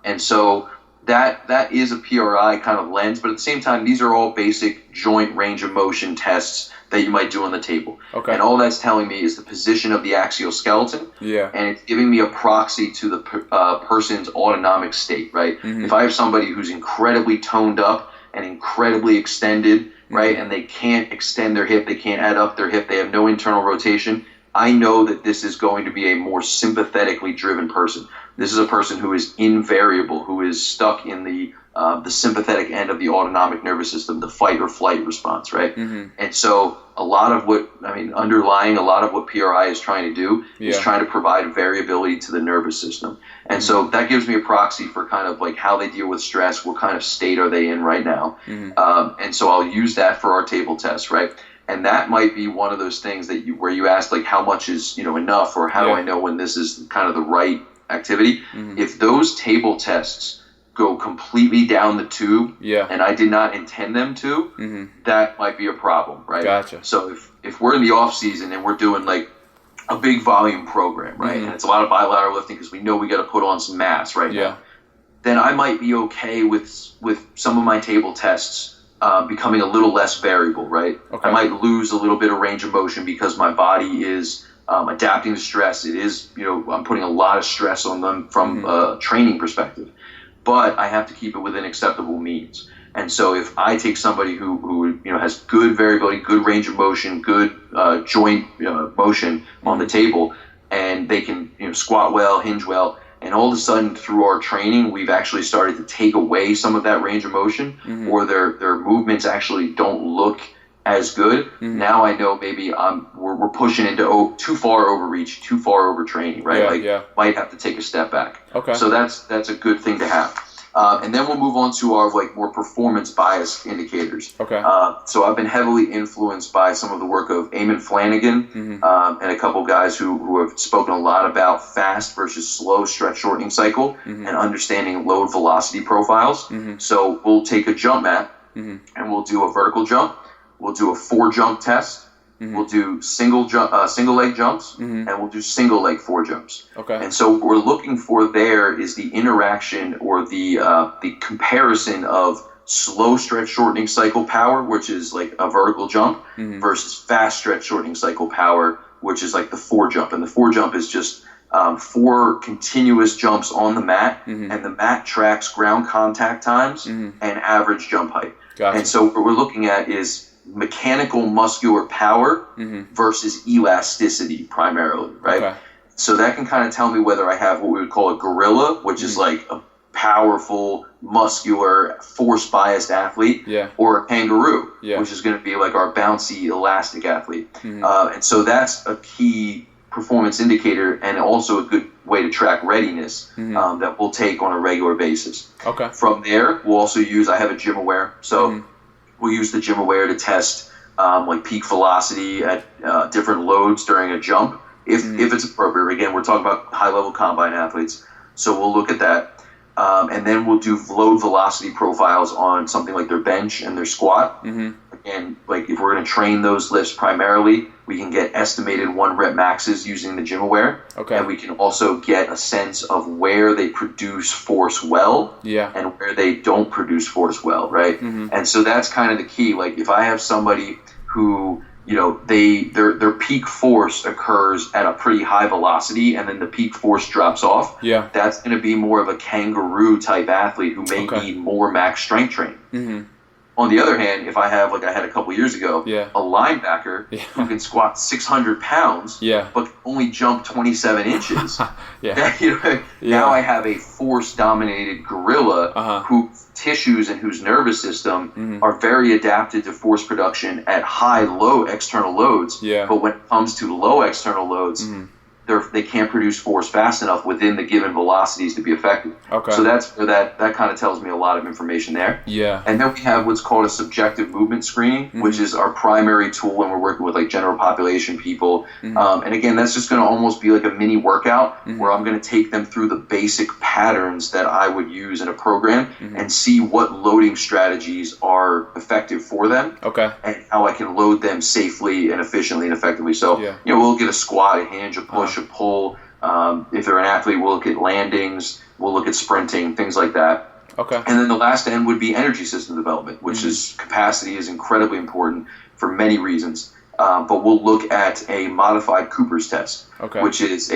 And so that is a PRI kind of lens, but at the same time, these are all basic joint range of motion tests that you might do on the table. Okay. And all that's telling me is the position of the axial skeleton. Yeah. And it's giving me a proxy to the person's autonomic state, right? If I have somebody who's incredibly toned up and incredibly extended, right, and they can't extend their hip, they can't add up their hip, they have no internal rotation, I know that this is going to be a more sympathetically driven person. This is a person who is invariable, who is stuck in the sympathetic end of the autonomic nervous system, the fight or flight response, right? And so underlying a lot of what PRI is trying to do is trying to provide variability to the nervous system. And so that gives me a proxy for kind of like how they deal with stress, what kind of state are they in right now. And so I'll use that for our table test, right? And that might be one of those things that where you ask like how much is enough, or how do I know when this is kind of the right activity? If those table tests go completely down the tube, and I did not intend them to, that might be a problem, right? Gotcha. So if we're in the off season and we're doing like a big volume program, right, and it's a lot of bilateral lifting because we know we got to put on some mass right now, then I might be okay with some of my table tests becoming a little less variable, right? Okay. I might lose a little bit of range of motion because my body is adapting to stress. It is, I'm putting a lot of stress on them from a training perspective, but I have to keep it within acceptable means. And so if I take somebody who has good variability, good range of motion, good joint motion on the table, and they can squat well, hinge well, and all of a sudden through our training, we've actually started to take away some of that range of motion, or their movements actually don't look as good. Now I know maybe we're pushing into too far overreach, too far overtraining, right? Might have to take a step back. Okay. So that's a good thing to have. And then we'll move on to our more performance bias indicators. Okay. So I've been heavily influenced by some of the work of Eamon Flanagan and a couple guys who have spoken a lot about fast versus slow stretch shortening cycle and understanding load velocity profiles. So we'll take a jump mat and we'll do a vertical jump. We'll do a 4-jump test. We'll do single leg jumps, and we'll do single leg 4 jumps. Okay. And so what we're looking for there is the interaction or the comparison of slow stretch shortening cycle power, which is like a vertical jump, versus fast stretch shortening cycle power, which is like the 4 jump. And the 4 jump is just 4 continuous jumps on the mat, and the mat tracks ground contact times and average jump height. Gotcha. And so what we're looking at is mechanical muscular power versus elasticity primarily, right? Okay. So that can kind of tell me whether I have what we would call a gorilla, which is like a powerful, muscular, force-biased athlete, or a kangaroo, which is going to be like our bouncy, elastic athlete. And so that's a key performance indicator and also a good way to track readiness that we'll take on a regular basis. Okay. From there, we'll also use, I have a gym aware, so we'll use the gym aware to test like peak velocity at different loads during a jump, if it's appropriate. Again, we're talking about high-level combine athletes, so we'll look at that. And then we'll do load velocity profiles on something like their bench and their squat. And like if we're going to train those lifts primarily, we can get estimated 1 rep maxes using the gym aware. Okay. And we can also get a sense of where they produce force well and where they don't produce force well, right? And so that's kind of the key. Like if I have somebody who, you know, their peak force occurs at a pretty high velocity and then the peak force drops off, that's going to be more of a kangaroo type athlete who may need more max strength training. On the other hand, if I have, like I had a couple years ago, a linebacker who can squat 600 pounds but can only jump 27 inches, now I have a force-dominated gorilla whose tissues and whose nervous system are very adapted to force production at low external loads. But when it comes to low external loads, they can't produce force fast enough within the given velocities to be effective. So that's where that kind of tells me a lot of information there. And then we have what's called a subjective movement screening, which is our primary tool when we're working with like general population people. And again, that's just going to almost be like a mini workout where I'm going to take them through the basic patterns that I would use in a program and see what loading strategies are effective for them and how I can load them safely and efficiently and effectively. So, you know, we'll get a squat, a hinge, a push, a pull. If they're an athlete, we'll look at landings, we'll look at sprinting, things like that. And then the last end would be energy system development, which is capacity is incredibly important for many reasons. But we'll look at a modified Cooper's test, which is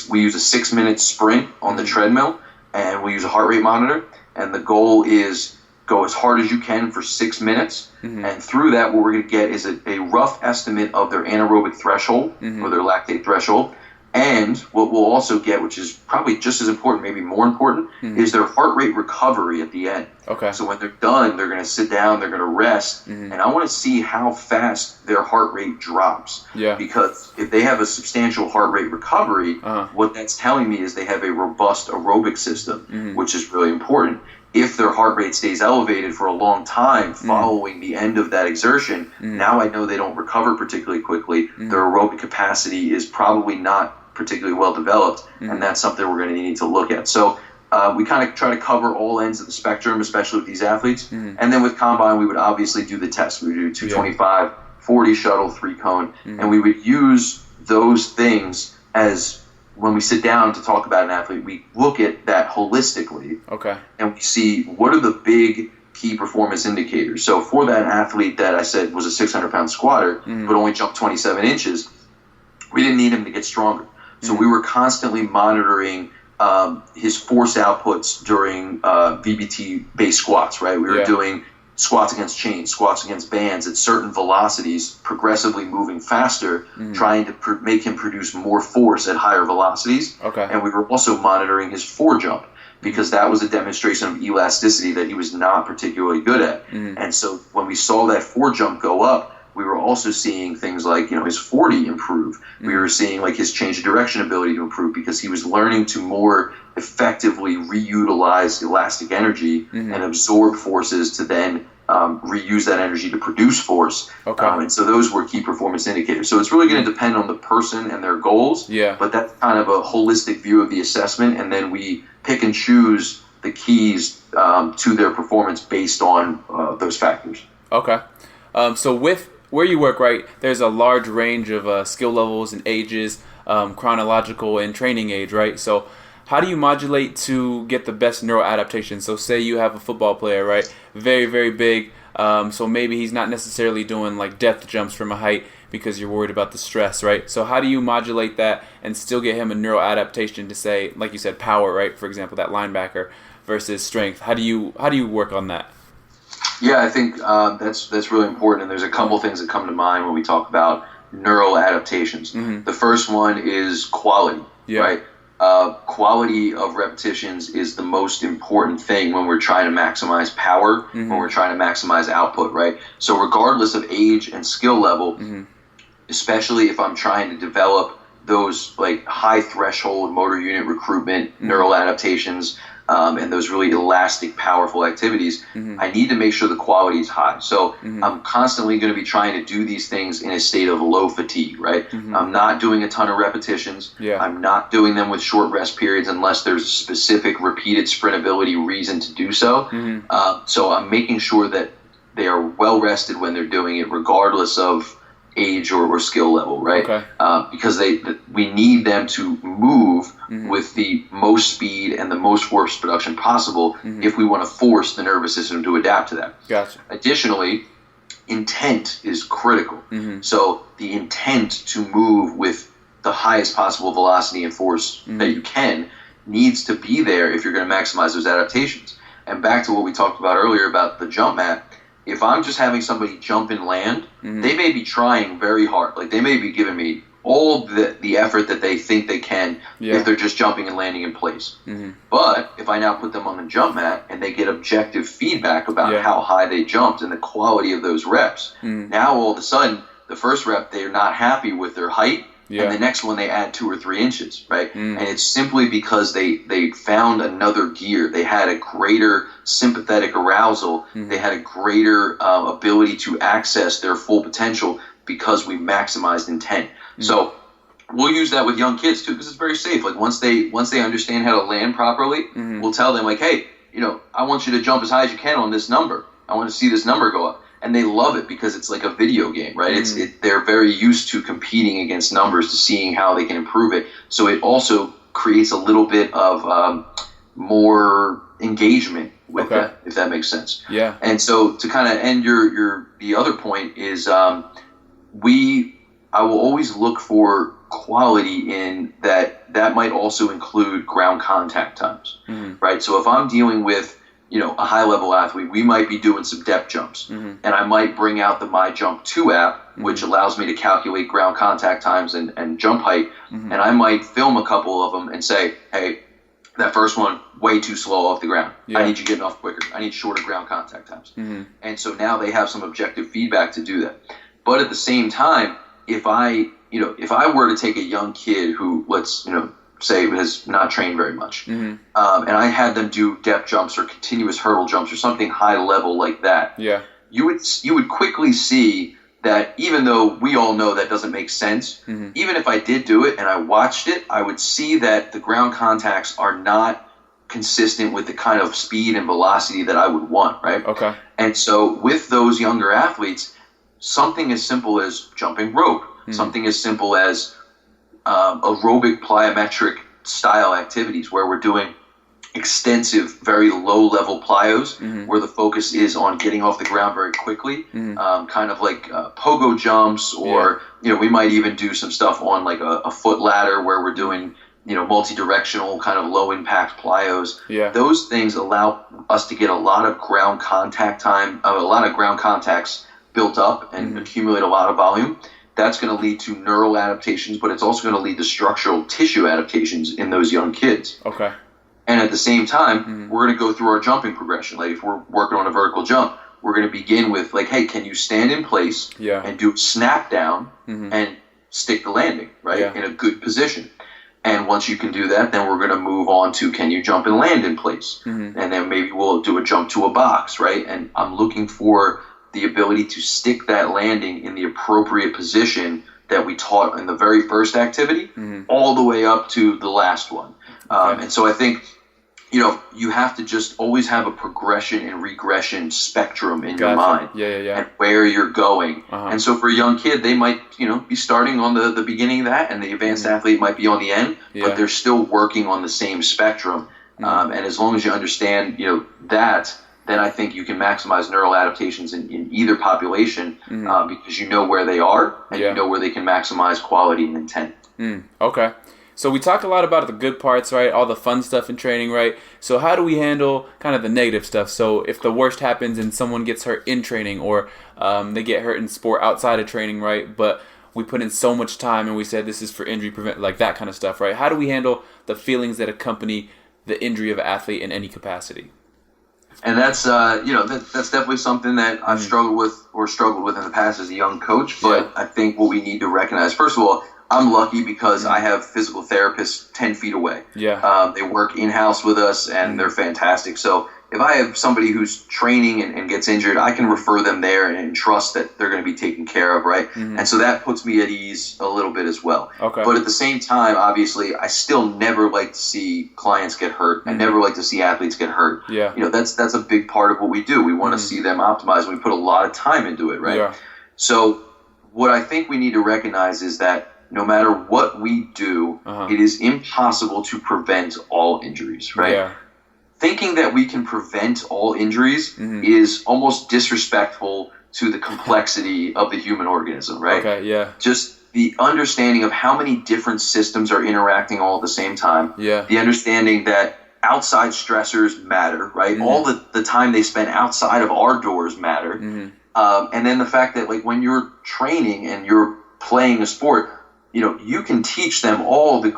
we use a 6-minute sprint on the treadmill, and we use a heart rate monitor. And the goal is go as hard as you can for 6 minutes. And through that, what we're going to get is a rough estimate of their anaerobic threshold or their lactate threshold. And what we'll also get, which is probably just as important, maybe more important, is their heart rate recovery at the end. So when they're done, they're going to sit down, they're going to rest, and I want to see how fast their heart rate drops. Because if they have a substantial heart rate recovery, what that's telling me is they have a robust aerobic system, which is really important. If their heart rate stays elevated for a long time following the end of that exertion, now I know they don't recover particularly quickly. Their aerobic capacity is probably not particularly well developed, and that's something we're going to need to look at. So we kind of try to cover all ends of the spectrum, especially with these athletes. And then with Combine, we would obviously do the test. We would do 225, 40 shuttle, 3 cone, and we would use those things as when we sit down to talk about an athlete, we look at that holistically. And we see what are the big key performance indicators. So for that athlete that I said was a 600-pound squatter, but only jumped 27 inches, we didn't need him to get stronger. So we were constantly monitoring his force outputs during VBT-based squats, right? We were doing squats against chains, squats against bands at certain velocities, progressively moving faster, trying to make him produce more force at higher velocities. And we were also monitoring his forejump, because that was a demonstration of elasticity that he was not particularly good at. And so when we saw that forejump go up, we were also seeing things like, you know, his 40 improve. We were seeing like his change of direction ability to improve, because he was learning to more effectively reutilize elastic energy and absorb forces to then reuse that energy to produce force. And so those were key performance indicators. So it's really going to depend on the person and their goals. But that's kind of a holistic view of the assessment. And then we pick and choose the keys to their performance based on those factors. So with where you work, right, there's a large range of skill levels and ages, chronological and training age, right? So how do you modulate to get the best neural adaptation? So say you have a football player, right, very, very big, so maybe he's not necessarily doing like death jumps from a height because you're worried about the stress, right? So how do you modulate that and still get him a neural adaptation to, say, like you said, power, right, for example, that linebacker versus strength? How do you work on that? Yeah, I think that's really important, and there's a couple things that come to mind when we talk about neural adaptations. The first one is quality, right? Quality of repetitions is the most important thing when we're trying to maximize power, when we're trying to maximize output, right? So regardless of age and skill level, especially if I'm trying to develop those like high threshold motor unit recruitment neural adaptations, and those really elastic, powerful activities, I need to make sure the quality is high. So I'm constantly going to be trying to do these things in a state of low fatigue, right? I'm not doing a ton of repetitions. I'm not doing them with short rest periods unless there's a specific repeated sprintability reason to do so. So I'm making sure that they are well rested when they're doing it, regardless of age or skill level, right? Because we need them to move with the most speed and the most force production possible if we want to force the nervous system to adapt to that. Gotcha. Additionally, intent is critical. So the intent to move with the highest possible velocity and force that you can needs to be there if you're going to maximize those adaptations. And back to what we talked about earlier about the jump mat, if I'm just having somebody jump and land, they may be trying very hard. Like they may be giving me all the effort that they think they can if they're just jumping and landing in place. But if I now put them on the jump mat and they get objective feedback about how high they jumped and the quality of those reps, now all of a sudden, the first rep, they're not happy with their height. And the next one, they add 2 or 3 inches, right? And it's simply because they found another gear. They had a greater sympathetic arousal. They had a greater ability to access their full potential because we maximized intent. So we'll use that with young kids, too, because it's very safe. Like once they understand how to land properly, we'll tell them, like, hey, I want you to jump as high as you can on this number. I want to see this number go up. And they love it because it's like a video game, right? They're very used to competing against numbers to seeing how they can improve it. So it also creates a little bit of more engagement with that, if that makes sense. And so to kind of end the other point is I will always look for quality in that might also include ground contact times, right? So if I'm dealing with a high-level athlete, we might be doing some depth jumps. And I might bring out the My Jump 2 app, which allows me to calculate ground contact times and jump height. And I might film a couple of them and say, hey, that first one, way too slow off the ground. I need you getting off quicker. I need shorter ground contact times. And so now they have some objective feedback to do that. But at the same time, if I were to take a young kid who, say has not trained very much, and I had them do depth jumps or continuous hurdle jumps or something high level like that, you would quickly see that even though we all know that doesn't make sense, even if I did do it and I watched it, I would see that the ground contacts are not consistent with the kind of speed and velocity that I would want, right? And so with those younger athletes, something as simple as jumping rope, something as simple as aerobic plyometric style activities where we're doing extensive, very low level plyos where the focus is on getting off the ground very quickly, kind of like pogo jumps, or we might even do some stuff on like a foot ladder where we're doing multi-directional kind of low impact plyos. Those things allow us to get a lot of ground contact time, a lot of ground contacts built up and accumulate a lot of volume. That's going to lead to neural adaptations, but it's also going to lead to structural tissue adaptations in those young kids. And at the same time, we're going to go through our jumping progression. Like if we're working on a vertical jump, we're going to begin with like, hey, can you stand in place and do snap down and stick the landing, right, in a good position. And once you can do that, then we're going to move on to can you jump and land in place. And then maybe we'll do a jump to a box, right? And I'm looking for the ability to stick that landing in the appropriate position that we taught in the very first activity all the way up to the last one. And so I think, you have to just always have a progression and regression spectrum in your mind and where you're going. And so for a young kid, they might, be starting on the beginning of that, and the advanced athlete might be on the end, but they're still working on the same spectrum. And as long as you understand, that, then I think you can maximize neural adaptations in either population because you know where they are and you know where they can maximize quality and intent. Okay. So we talk a lot about the good parts, right? All the fun stuff in training, right? So how do we handle kind of the negative stuff? So if the worst happens and someone gets hurt in training, or they get hurt in sport outside of training, right? But we put in so much time and we said this is for injury prevent, like that kind of stuff, right? How do we handle the feelings that accompany the injury of an athlete in any capacity? And that's that's definitely something that I've struggled with in the past as a young coach. But I think what we need to recognize, first of all, I'm lucky because I have physical therapists 10 feet away. Yeah. They work in-house with us, and they're fantastic. So if I have somebody who's training and gets injured, I can refer them there and trust that they're going to be taken care of, right? And so that puts me at ease a little bit as well. Okay. But at the same time, obviously, I still never like to see clients get hurt. I never like to see athletes get hurt. Yeah. That's a big part of what we do. We want to see them optimize. We put a lot of time into it, right? Yeah. So what I think we need to recognize is that no matter what we do, it is impossible to prevent all injuries, right? Yeah. Thinking that we can prevent all injuries is almost disrespectful to the complexity of the human organism, right? Okay, yeah. Just the understanding of how many different systems are interacting all at the same time. Yeah. The understanding that outside stressors matter, right? All the time they spend outside of our doors matter. And then the fact that, like, when you're training and you're playing a sport, you can teach them all the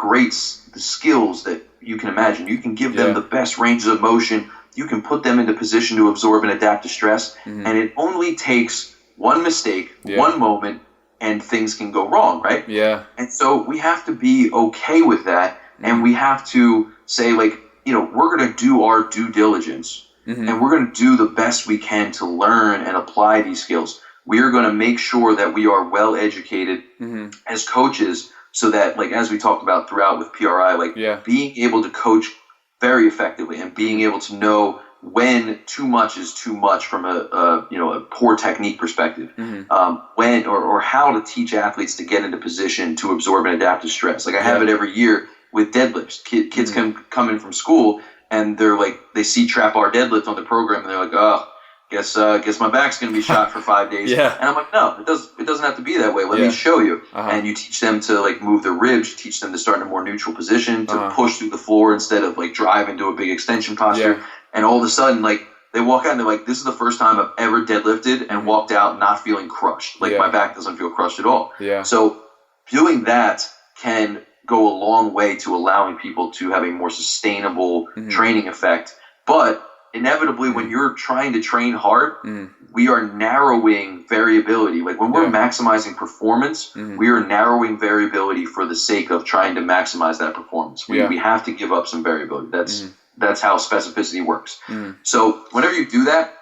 skills that you can imagine. You can give them the best ranges of motion. You can put them into position to absorb and adapt to stress. And it only takes one mistake, one moment, and things can go wrong, right? Yeah. And so we have to be okay with that. And we have to say, like, we're going to do our due diligence. And we're going to do the best we can to learn and apply these skills. We are going to make sure that we are well educated as coaches, so that, like, as we talked about throughout with PRI, like, being able to coach very effectively and being able to know when too much is too much from a poor technique perspective, when or how to teach athletes to get into position to absorb and adapt to stress. Like, I have it every year with deadlifts. Kids can come in from school and they're like, they see trap bar deadlift on the program and they're like, oh, guess my back's going to be shot for 5 days. And I'm like, no, it doesn't have to be that way. Let me show you. And you teach them to, like, move their ribs, teach them to start in a more neutral position, to push through the floor instead of, like, drive into a big extension posture. And all of a sudden, like, they walk out and they're like, this is the first time I've ever deadlifted and walked out not feeling crushed. Like, my back doesn't feel crushed at all. So doing that can go a long way to allowing people to have a more sustainable training effect. But inevitably, when you're trying to train hard, we are narrowing variability. Like, when we're maximizing performance, we are narrowing variability for the sake of trying to maximize that performance. We have to give up some variability. That's how specificity works. So whenever you do that,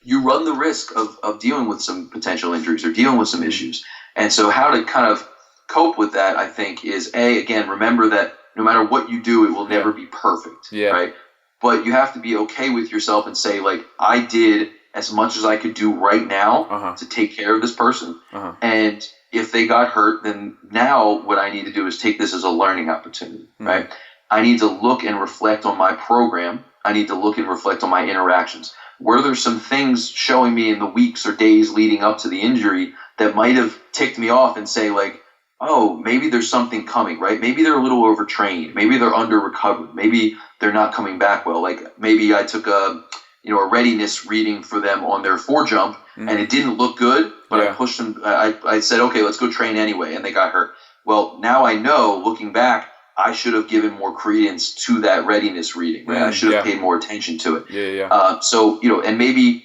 you run the risk of dealing with some potential injuries or dealing with some issues. And so how to kind of cope with that, I think, is again, remember that no matter what you do, it will never be perfect, right? But you have to be okay with yourself and say, like, I did as much as I could do right now to take care of this person. And if they got hurt, then now what I need to do is take this as a learning opportunity, right? I need to look and reflect on my program. I need to look and reflect on my interactions. Were there some things showing me in the weeks or days leading up to the injury that might have ticked me off and say, like, oh, maybe there's something coming, right? Maybe they're a little overtrained. Maybe they're under recovered. Maybe they're not coming back well. Like, maybe I took a readiness reading for them on their 4-jump and it didn't look good, but I pushed them. I said, okay, let's go train anyway. And they got hurt. Well, now I know, looking back, I should have given more credence to that readiness reading, right? I should have paid more attention to it. So, and maybe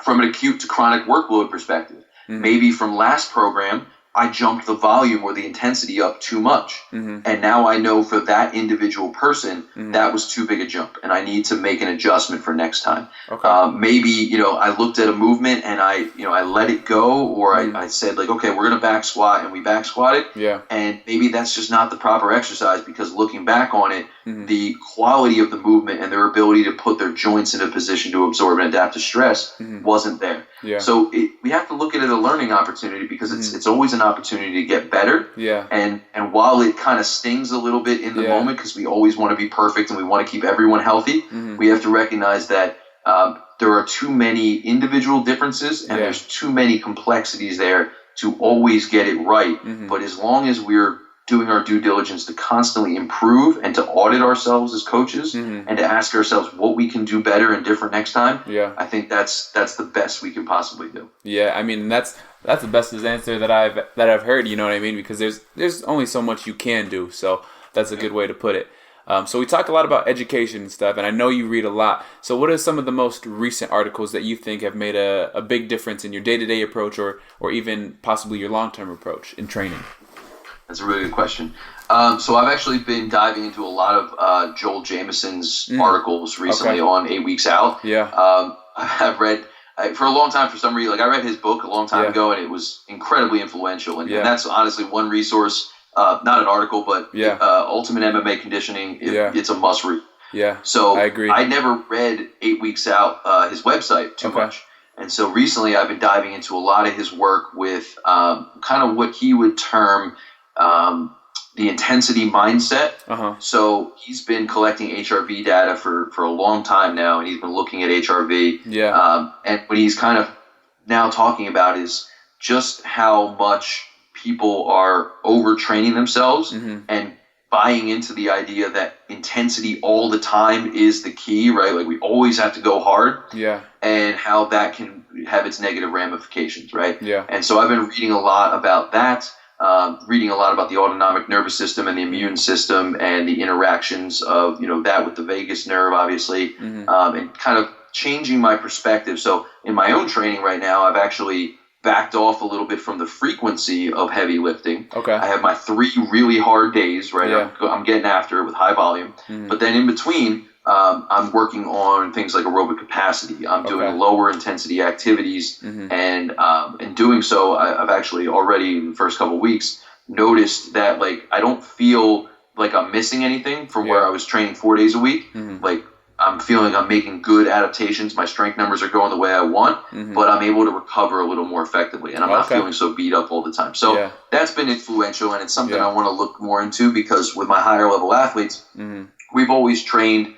from an acute to chronic workload perspective, maybe from last program, I jumped the volume or the intensity up too much. And now I know for that individual person, that was too big a jump and I need to make an adjustment for next time. Maybe, I looked at a movement and I let it go, or I said, like, okay, we're going to back squat, and we back squatted. And maybe that's just not the proper exercise, because looking back on it, the quality of the movement and their ability to put their joints in a position to absorb and adapt to stress wasn't there. So we have to look at it as a learning opportunity, because it's always an opportunity to get better. And while it kind of stings a little bit in the moment, because we always want to be perfect and we want to keep everyone healthy, we have to recognize that there are too many individual differences and there's too many complexities there to always get it right. But as long as we're doing our due diligence to constantly improve and to audit ourselves as coaches and to ask ourselves what we can do better and different next time, I think that's the best we can possibly do. I mean, that's the best answer that I've heard, you know what I mean? Because there's only so much you can do. So that's a good way to put it. So we talk a lot about education and stuff, and I know you read a lot. So what are some of the most recent articles that you think have made a big difference in your day-to-day approach or even possibly your long-term approach in training? That's a really good question. So I've actually been diving into a lot of Joel Jamieson's articles recently on 8 Weeks Out. Yeah. I've read for a long time, for some reason, like I read his book a long time ago, and it was incredibly influential. And that's honestly one resource, not an article, but Ultimate MMA Conditioning. It's a must read. Yeah. So I agree. I never read 8 Weeks Out, his website, too much. And so recently I've been diving into a lot of his work with kind of what he would term the intensity mindset. So he's been collecting HRV data for a long time now, and he's been looking at HRV. And what he's kind of now talking about is just how much people are overtraining themselves and buying into the idea that intensity all the time is the key, right? Like we always have to go hard. And how that can have its negative ramifications, right? And so I've been reading a lot about that. Reading a lot about the autonomic nervous system and the immune system and the interactions of, that with the vagus nerve, obviously, and kind of changing my perspective. So in my own training right now, I've actually backed off a little bit from the frequency of heavy lifting. I have my 3 really hard days, right? I'm getting after it with high volume. But then in between, I'm working on things like aerobic capacity. I'm doing lower intensity activities, and in doing so, I've actually already in the first couple of weeks noticed that like I don't feel like I'm missing anything from where I was training 4 days a week. Like I'm feeling I'm making good adaptations. My strength numbers are going the way I want, but I'm able to recover a little more effectively, and I'm not feeling so beat up all the time. So that's been influential, and it's something I want to look more into because with my higher level athletes, we've always trained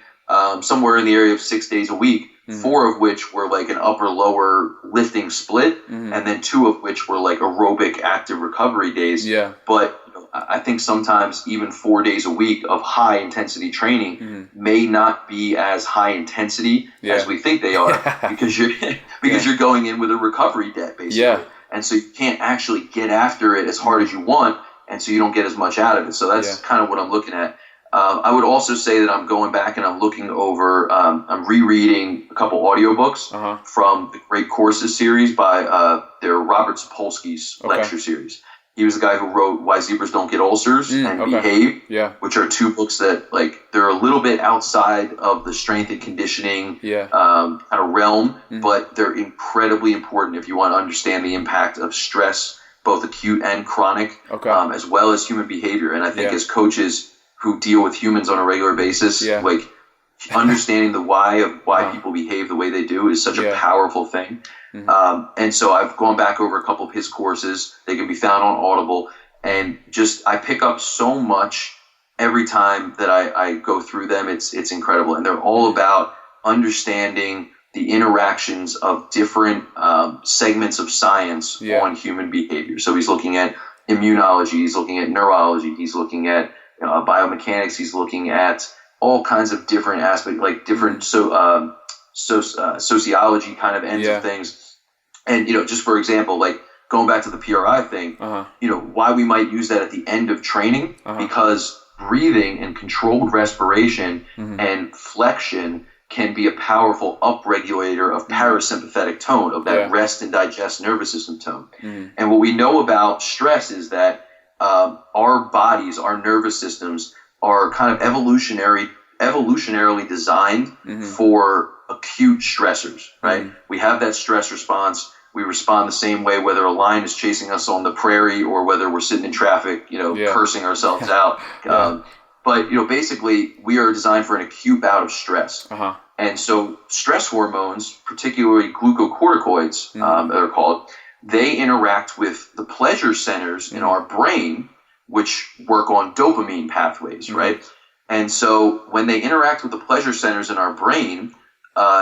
somewhere in the area of 6 days a week, 4 of which were like an upper lower lifting split, and then 2 of which were like aerobic active recovery days. But I think sometimes even 4 days a week of high intensity training may not be as high intensity as we think they are because you're going in with a recovery debt basically. And so you can't actually get after it as hard as you want, and so you don't get as much out of it. So that's kind of what I'm looking at. I would also say that I'm going back and I'm looking over, I'm rereading a couple audiobooks from the Great Courses series by their Robert Sapolsky's lecture series. He was the guy who wrote Why Zebras Don't Get Ulcers and Behave, which are 2 books that like they're a little bit outside of the strength and conditioning kind of realm, but they're incredibly important if you want to understand the impact of stress, both acute and chronic, as well as human behavior. And I think as coaches who deal with humans on a regular basis, like understanding the why of why people behave the way they do is such a powerful thing. And so I've gone back over a couple of his courses. They can be found on Audible, and just I pick up so much every time that I go through them. It's incredible, and they're all about understanding the interactions of different segments of science on human behavior. So he's looking at immunology, he's looking at neurology, he's looking at biomechanics, he's looking at all kinds of different aspects, like different sociology kind of ends of things. And, just for example, like going back to the PRI thing, why we might use that at the end of training, because breathing and controlled respiration and flexion can be a powerful upregulator of parasympathetic tone, of that rest and digest nervous system tone. And what we know about stress is that our bodies, our nervous systems are kind of evolutionarily designed for acute stressors, right? We have that stress response. We respond the same way, whether a lion is chasing us on the prairie or whether we're sitting in traffic, cursing ourselves out. But, basically we are designed for an acute bout of stress. And so stress hormones, particularly glucocorticoids, they're called, they interact with the pleasure centers in our brain, which work on dopamine pathways, right? And so when they interact with the pleasure centers in our brain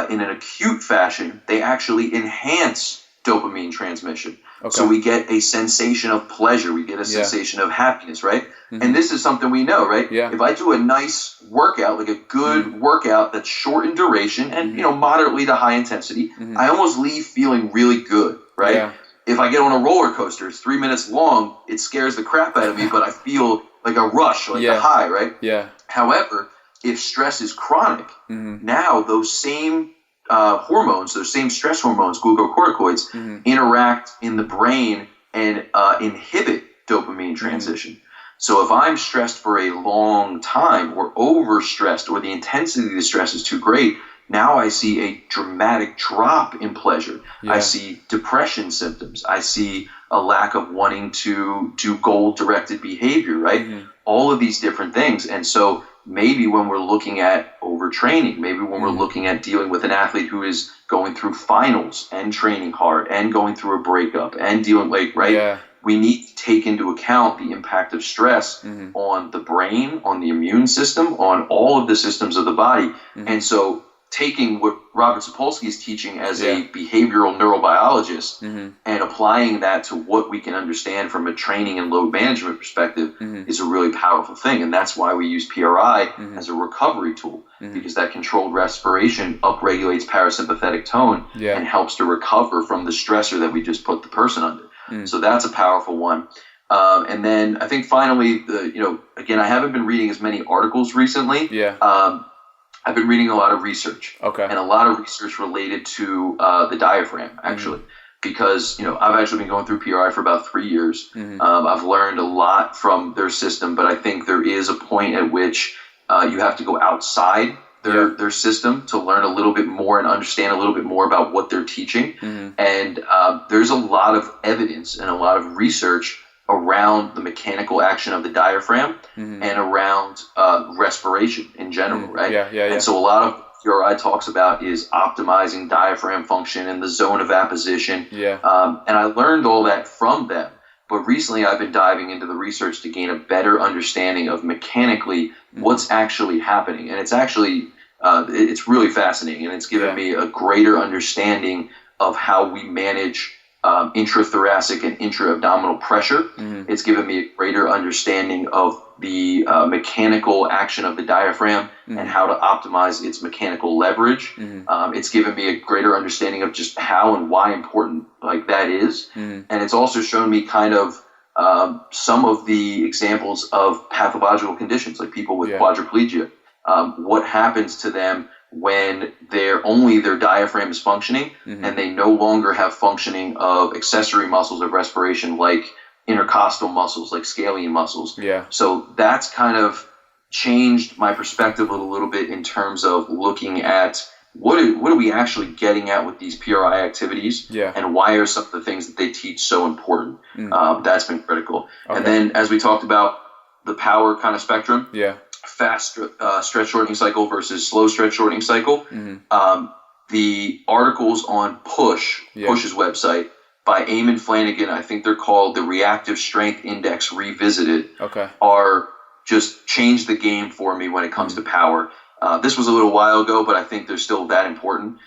in an acute fashion, they actually enhance dopamine transmission. So we get a sensation of pleasure. We get a sensation of happiness, right? And this is something we know, right? If I do a nice workout, like a good workout that's short in duration and, moderately to high intensity, I almost leave feeling really good, right? If I get on a roller coaster, it's 3 minutes long, it scares the crap out of me, but I feel like a rush, like a high, right? However, if stress is chronic, now those same hormones, those same stress hormones, glucocorticoids, interact in the brain and inhibit dopamine transition. So if I'm stressed for a long time or overstressed or the intensity of the stress is too great, now I see a dramatic drop in pleasure. I see depression symptoms. I see a lack of wanting to do goal-directed behavior, right? All of these different things. And so maybe when we're looking at overtraining, maybe when we're looking at dealing with an athlete who is going through finals and training hard and going through a breakup and dealing we need to take into account the impact of stress on the brain, on the immune system, on all of the systems of the body. And so taking what Robert Sapolsky is teaching as a behavioral neurobiologist and applying that to what we can understand from a training and load management perspective is a really powerful thing. And that's why we use PRI as a recovery tool, because that controlled respiration upregulates parasympathetic tone and helps to recover from the stressor that we just put the person under. So that's a powerful one. And then I think finally, again, I haven't been reading as many articles recently. I've been reading a lot of research, and a lot of research related to the diaphragm, actually, because I've actually been going through PRI for about 3 years. I've learned a lot from their system, but I think there is a point at which you have to go outside their system to learn a little bit more and understand a little bit more about what they're teaching. And there's a lot of evidence and a lot of research around the mechanical action of the diaphragm and around respiration in general, right? And so a lot of PRI talks about is optimizing diaphragm function and the zone of apposition. And I learned all that from them. But recently I've been diving into the research to gain a better understanding of mechanically what's actually happening. And it's actually, it's really fascinating. And it's given me a greater understanding of how we manage intrathoracic and intra-abdominal pressure. It's given me a greater understanding of the mechanical action of the diaphragm and how to optimize its mechanical leverage. It's given me a greater understanding of just how and why important that is. And it's also shown me kind of some of the examples of pathological conditions, like people with quadriplegia. What happens to them when their diaphragm is functioning and they no longer have functioning of accessory muscles of respiration like intercostal muscles, like scalene muscles. So that's kind of changed my perspective a little bit in terms of looking at what are we actually getting at with these PRI activities and why are some of the things that they teach so important. That's been critical. And then as we talked about the power kind of spectrum, fast stretch shortening cycle versus slow stretch shortening cycle. The articles on Push's website by Eamon Flanagan, I think they're called the Reactive Strength Index Revisited, are just changed the game for me when it comes to power. This was a little while ago, but I think they're still that important.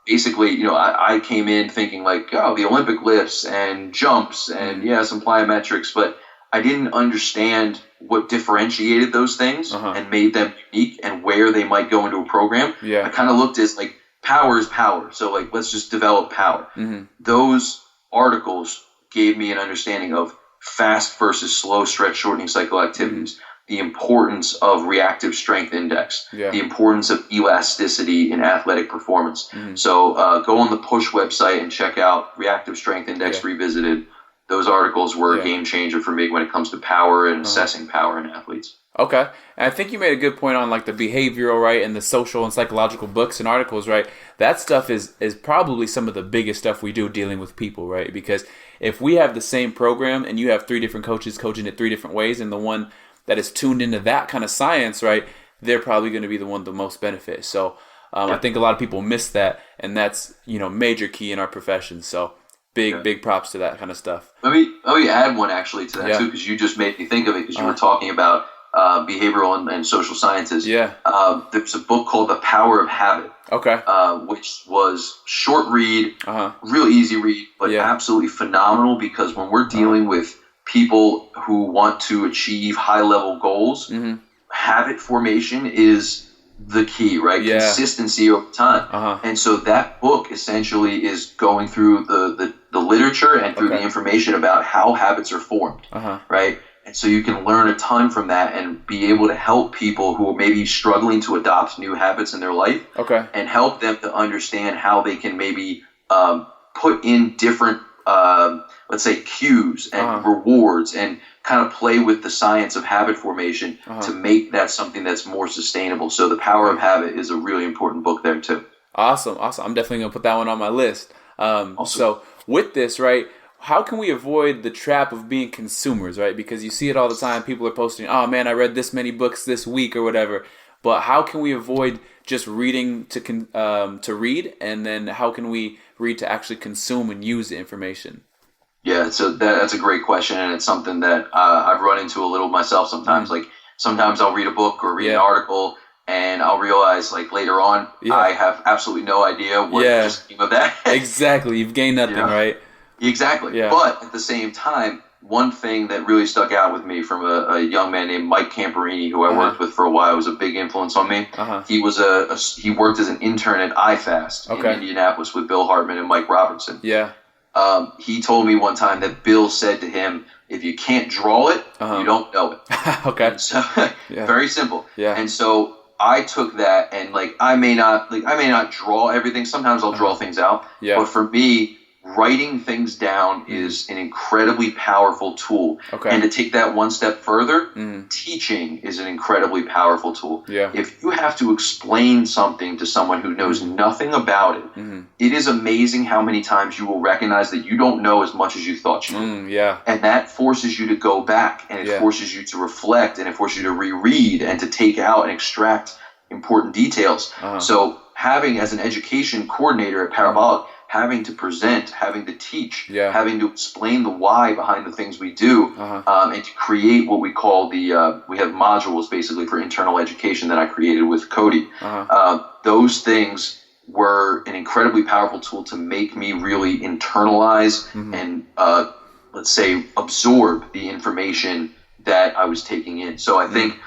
Basically, I came in thinking the Olympic lifts and jumps and some plyometrics, but I didn't understand what differentiated those things and made them unique and where they might go into a program. I kind of looked as power is power. So let's just develop power. Those articles gave me an understanding of fast versus slow stretch shortening cycle activities, the importance of reactive strength index, the importance of elasticity in athletic performance. So go on the Push website and check out Reactive Strength Index Revisited. Those articles were a game changer for me when it comes to power and assessing power in athletes. And I think you made a good point on the behavioral, right, and the social and psychological books and articles, right? That stuff is probably some of the biggest stuff we do dealing with people, right? Because if we have the same program and you have 3 different coaches coaching it 3 different ways, and the one that is tuned into that kind of science, right, they're probably going to be the one the most benefit. So I think a lot of people miss that, and that's major key in our profession. So big props to that kind of stuff. Let me add one actually to that too, because you just made me think of it because you were talking about behavioral and social sciences. There's a book called The Power of Habit. Which was short read, real easy read, but absolutely phenomenal because when we're dealing with people who want to achieve high-level goals, habit formation is the key, right? Consistency over time. And so that book essentially is going through the literature and through the information about how habits are formed, right? And so you can learn a ton from that and be able to help people who are maybe struggling to adopt new habits in their life and help them to understand how they can maybe put in different let's say cues and rewards and kind of play with the science of habit formation to make that something that's more sustainable. So The Power of Habit is a really important book there too. Awesome. I'm definitely going to put that one on my list. Awesome. So with this, right, how can we avoid the trap of being consumers, right? Because you see it all the time. People are posting, oh man, I read this many books this week or whatever. But how can we avoid just reading to read, and then how can we read to actually consume and use the information? Yeah, so that's a great question, and it's something that I've run into a little myself sometimes. Like sometimes I'll read a book or read an article, and I'll realize like later on I have absolutely no idea what just came of that. Exactly, you've gained nothing, right? Exactly. Yeah. But at the same time, one thing that really stuck out with me from a young man named Mike Camperini, who I worked with for a while, was a big influence on me. He was he worked as an intern at iFast in Indianapolis with Bill Hartman and Mike Robertson. Yeah. He told me one time that Bill said to him, if you can't draw it, you don't know it. Okay. So, very simple. Yeah. And so I took that, and like I may not draw everything. Sometimes I'll draw things out. Yeah. But for me, writing things down is an incredibly powerful tool. Okay. And to take that one step further, teaching is an incredibly powerful tool. Yeah. If you have to explain something to someone who knows nothing about it, it is amazing how many times you will recognize that you don't know as much as you thought you did. Yeah. And that forces you to go back, and it forces you to reflect, and it forces you to reread and to take out and extract important details. So having, as an education coordinator at Parabolic, having to present, having to teach, having to explain the why behind the things we do, and to create what we call we have modules basically for internal education that I created with Cody. Those things were an incredibly powerful tool to make me really internalize and, let's say, absorb the information that I was taking in. So I think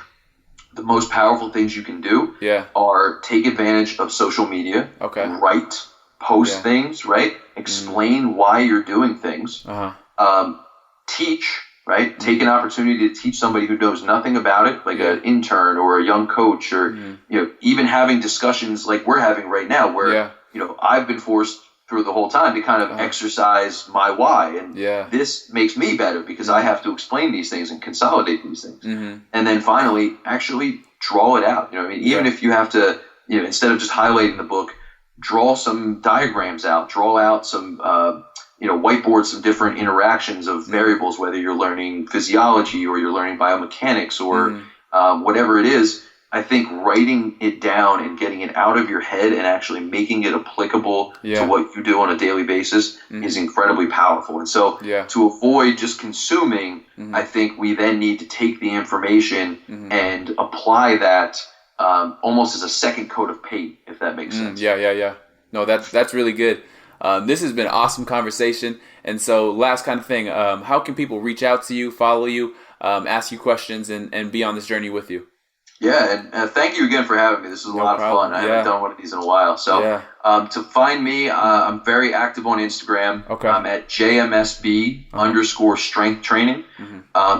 the most powerful things you can do are take advantage of social media, write, post things, right? Explain why you're doing things. Teach, right? Take an opportunity to teach somebody who knows nothing about it, like an intern or a young coach, or even having discussions like we're having right now, where I've been forced through the whole time to kind of exercise my why, and this makes me better because I have to explain these things and consolidate these things, and then finally actually draw it out. You know what I mean? Even if you have to, instead of just highlighting the book, draw some diagrams out, draw out some, whiteboard some different interactions of variables, whether you're learning physiology or you're learning biomechanics or whatever it is. I think writing it down and getting it out of your head and actually making it applicable to what you do on a daily basis is incredibly powerful. And so to avoid just consuming, I think we then need to take the information and apply that almost as a second coat of paint, if that makes sense. No, that's really good. This has been an awesome conversation. And so last kind of thing, how can people reach out to you, follow you, ask you questions, and be on this journey with you? Yeah, and thank you again for having me. This was a lot of fun. I haven't done one of these in a while. So to find me, I'm very active on Instagram. I'm at JMSB _strength training.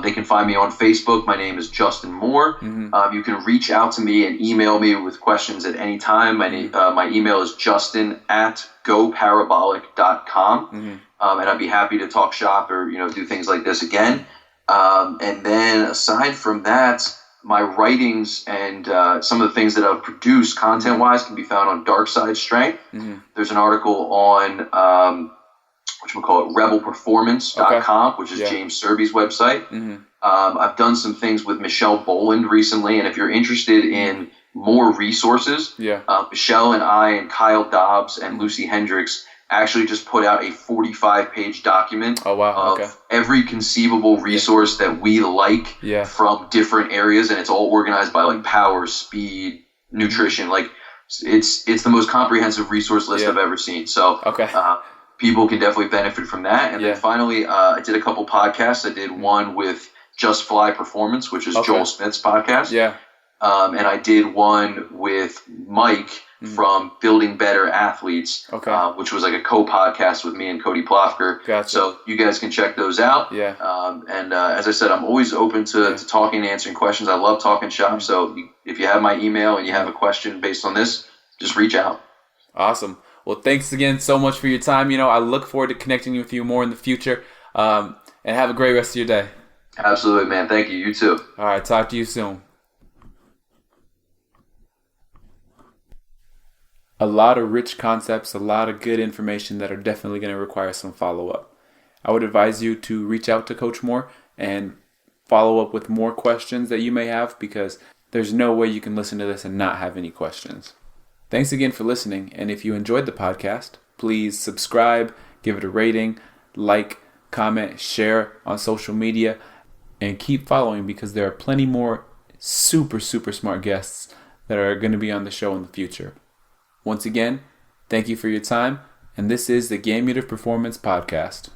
They can find me on Facebook. My name is Justin Moore. You can reach out to me and email me with questions at any time. My email is justin@goparabolic.com. And I'd be happy to talk shop or do things like this again. And then aside from that, my writings and some of the things that I've produced content-wise can be found on Dark Side Strength. There's an article on rebelperformance.com, which is James Serby's website. I've done some things with Michelle Boland recently, and if you're interested in more resources, Michelle and I and Kyle Dobbs and Lucy Hendricks actually just put out a 45-page document of every conceivable resource that we like from different areas, and it's all organized by like power, speed, nutrition. Like it's the most comprehensive resource list I've ever seen. So people can definitely benefit from that. And then finally, I did a couple podcasts. I did one with Just Fly Performance, which is Joel Smith's podcast. And I did one with Mike from Building Better Athletes, which was like a co-podcast with me and Cody Plofker. So you guys can check those out. And as I said, I'm always open to talking and answering questions. I love talking shop. So if you have my email and you have a question based on this, just reach out. Awesome. Well, thanks again so much for your time. I look forward to connecting with you more in the future. And have a great rest of your day. Absolutely, man. Thank you. You too. All right, talk to you soon. A lot of rich concepts, a lot of good information that are definitely going to require some follow-up. I would advise you to reach out to Coach Moore and follow up with more questions that you may have, because there's no way you can listen to this and not have any questions. Thanks again for listening, and if you enjoyed the podcast, please subscribe, give it a rating, like, comment, share on social media, and keep following, because there are plenty more super smart guests that are going to be on the show in the future. Once again, thank you for your time, and this is the Game Unit Performance Podcast.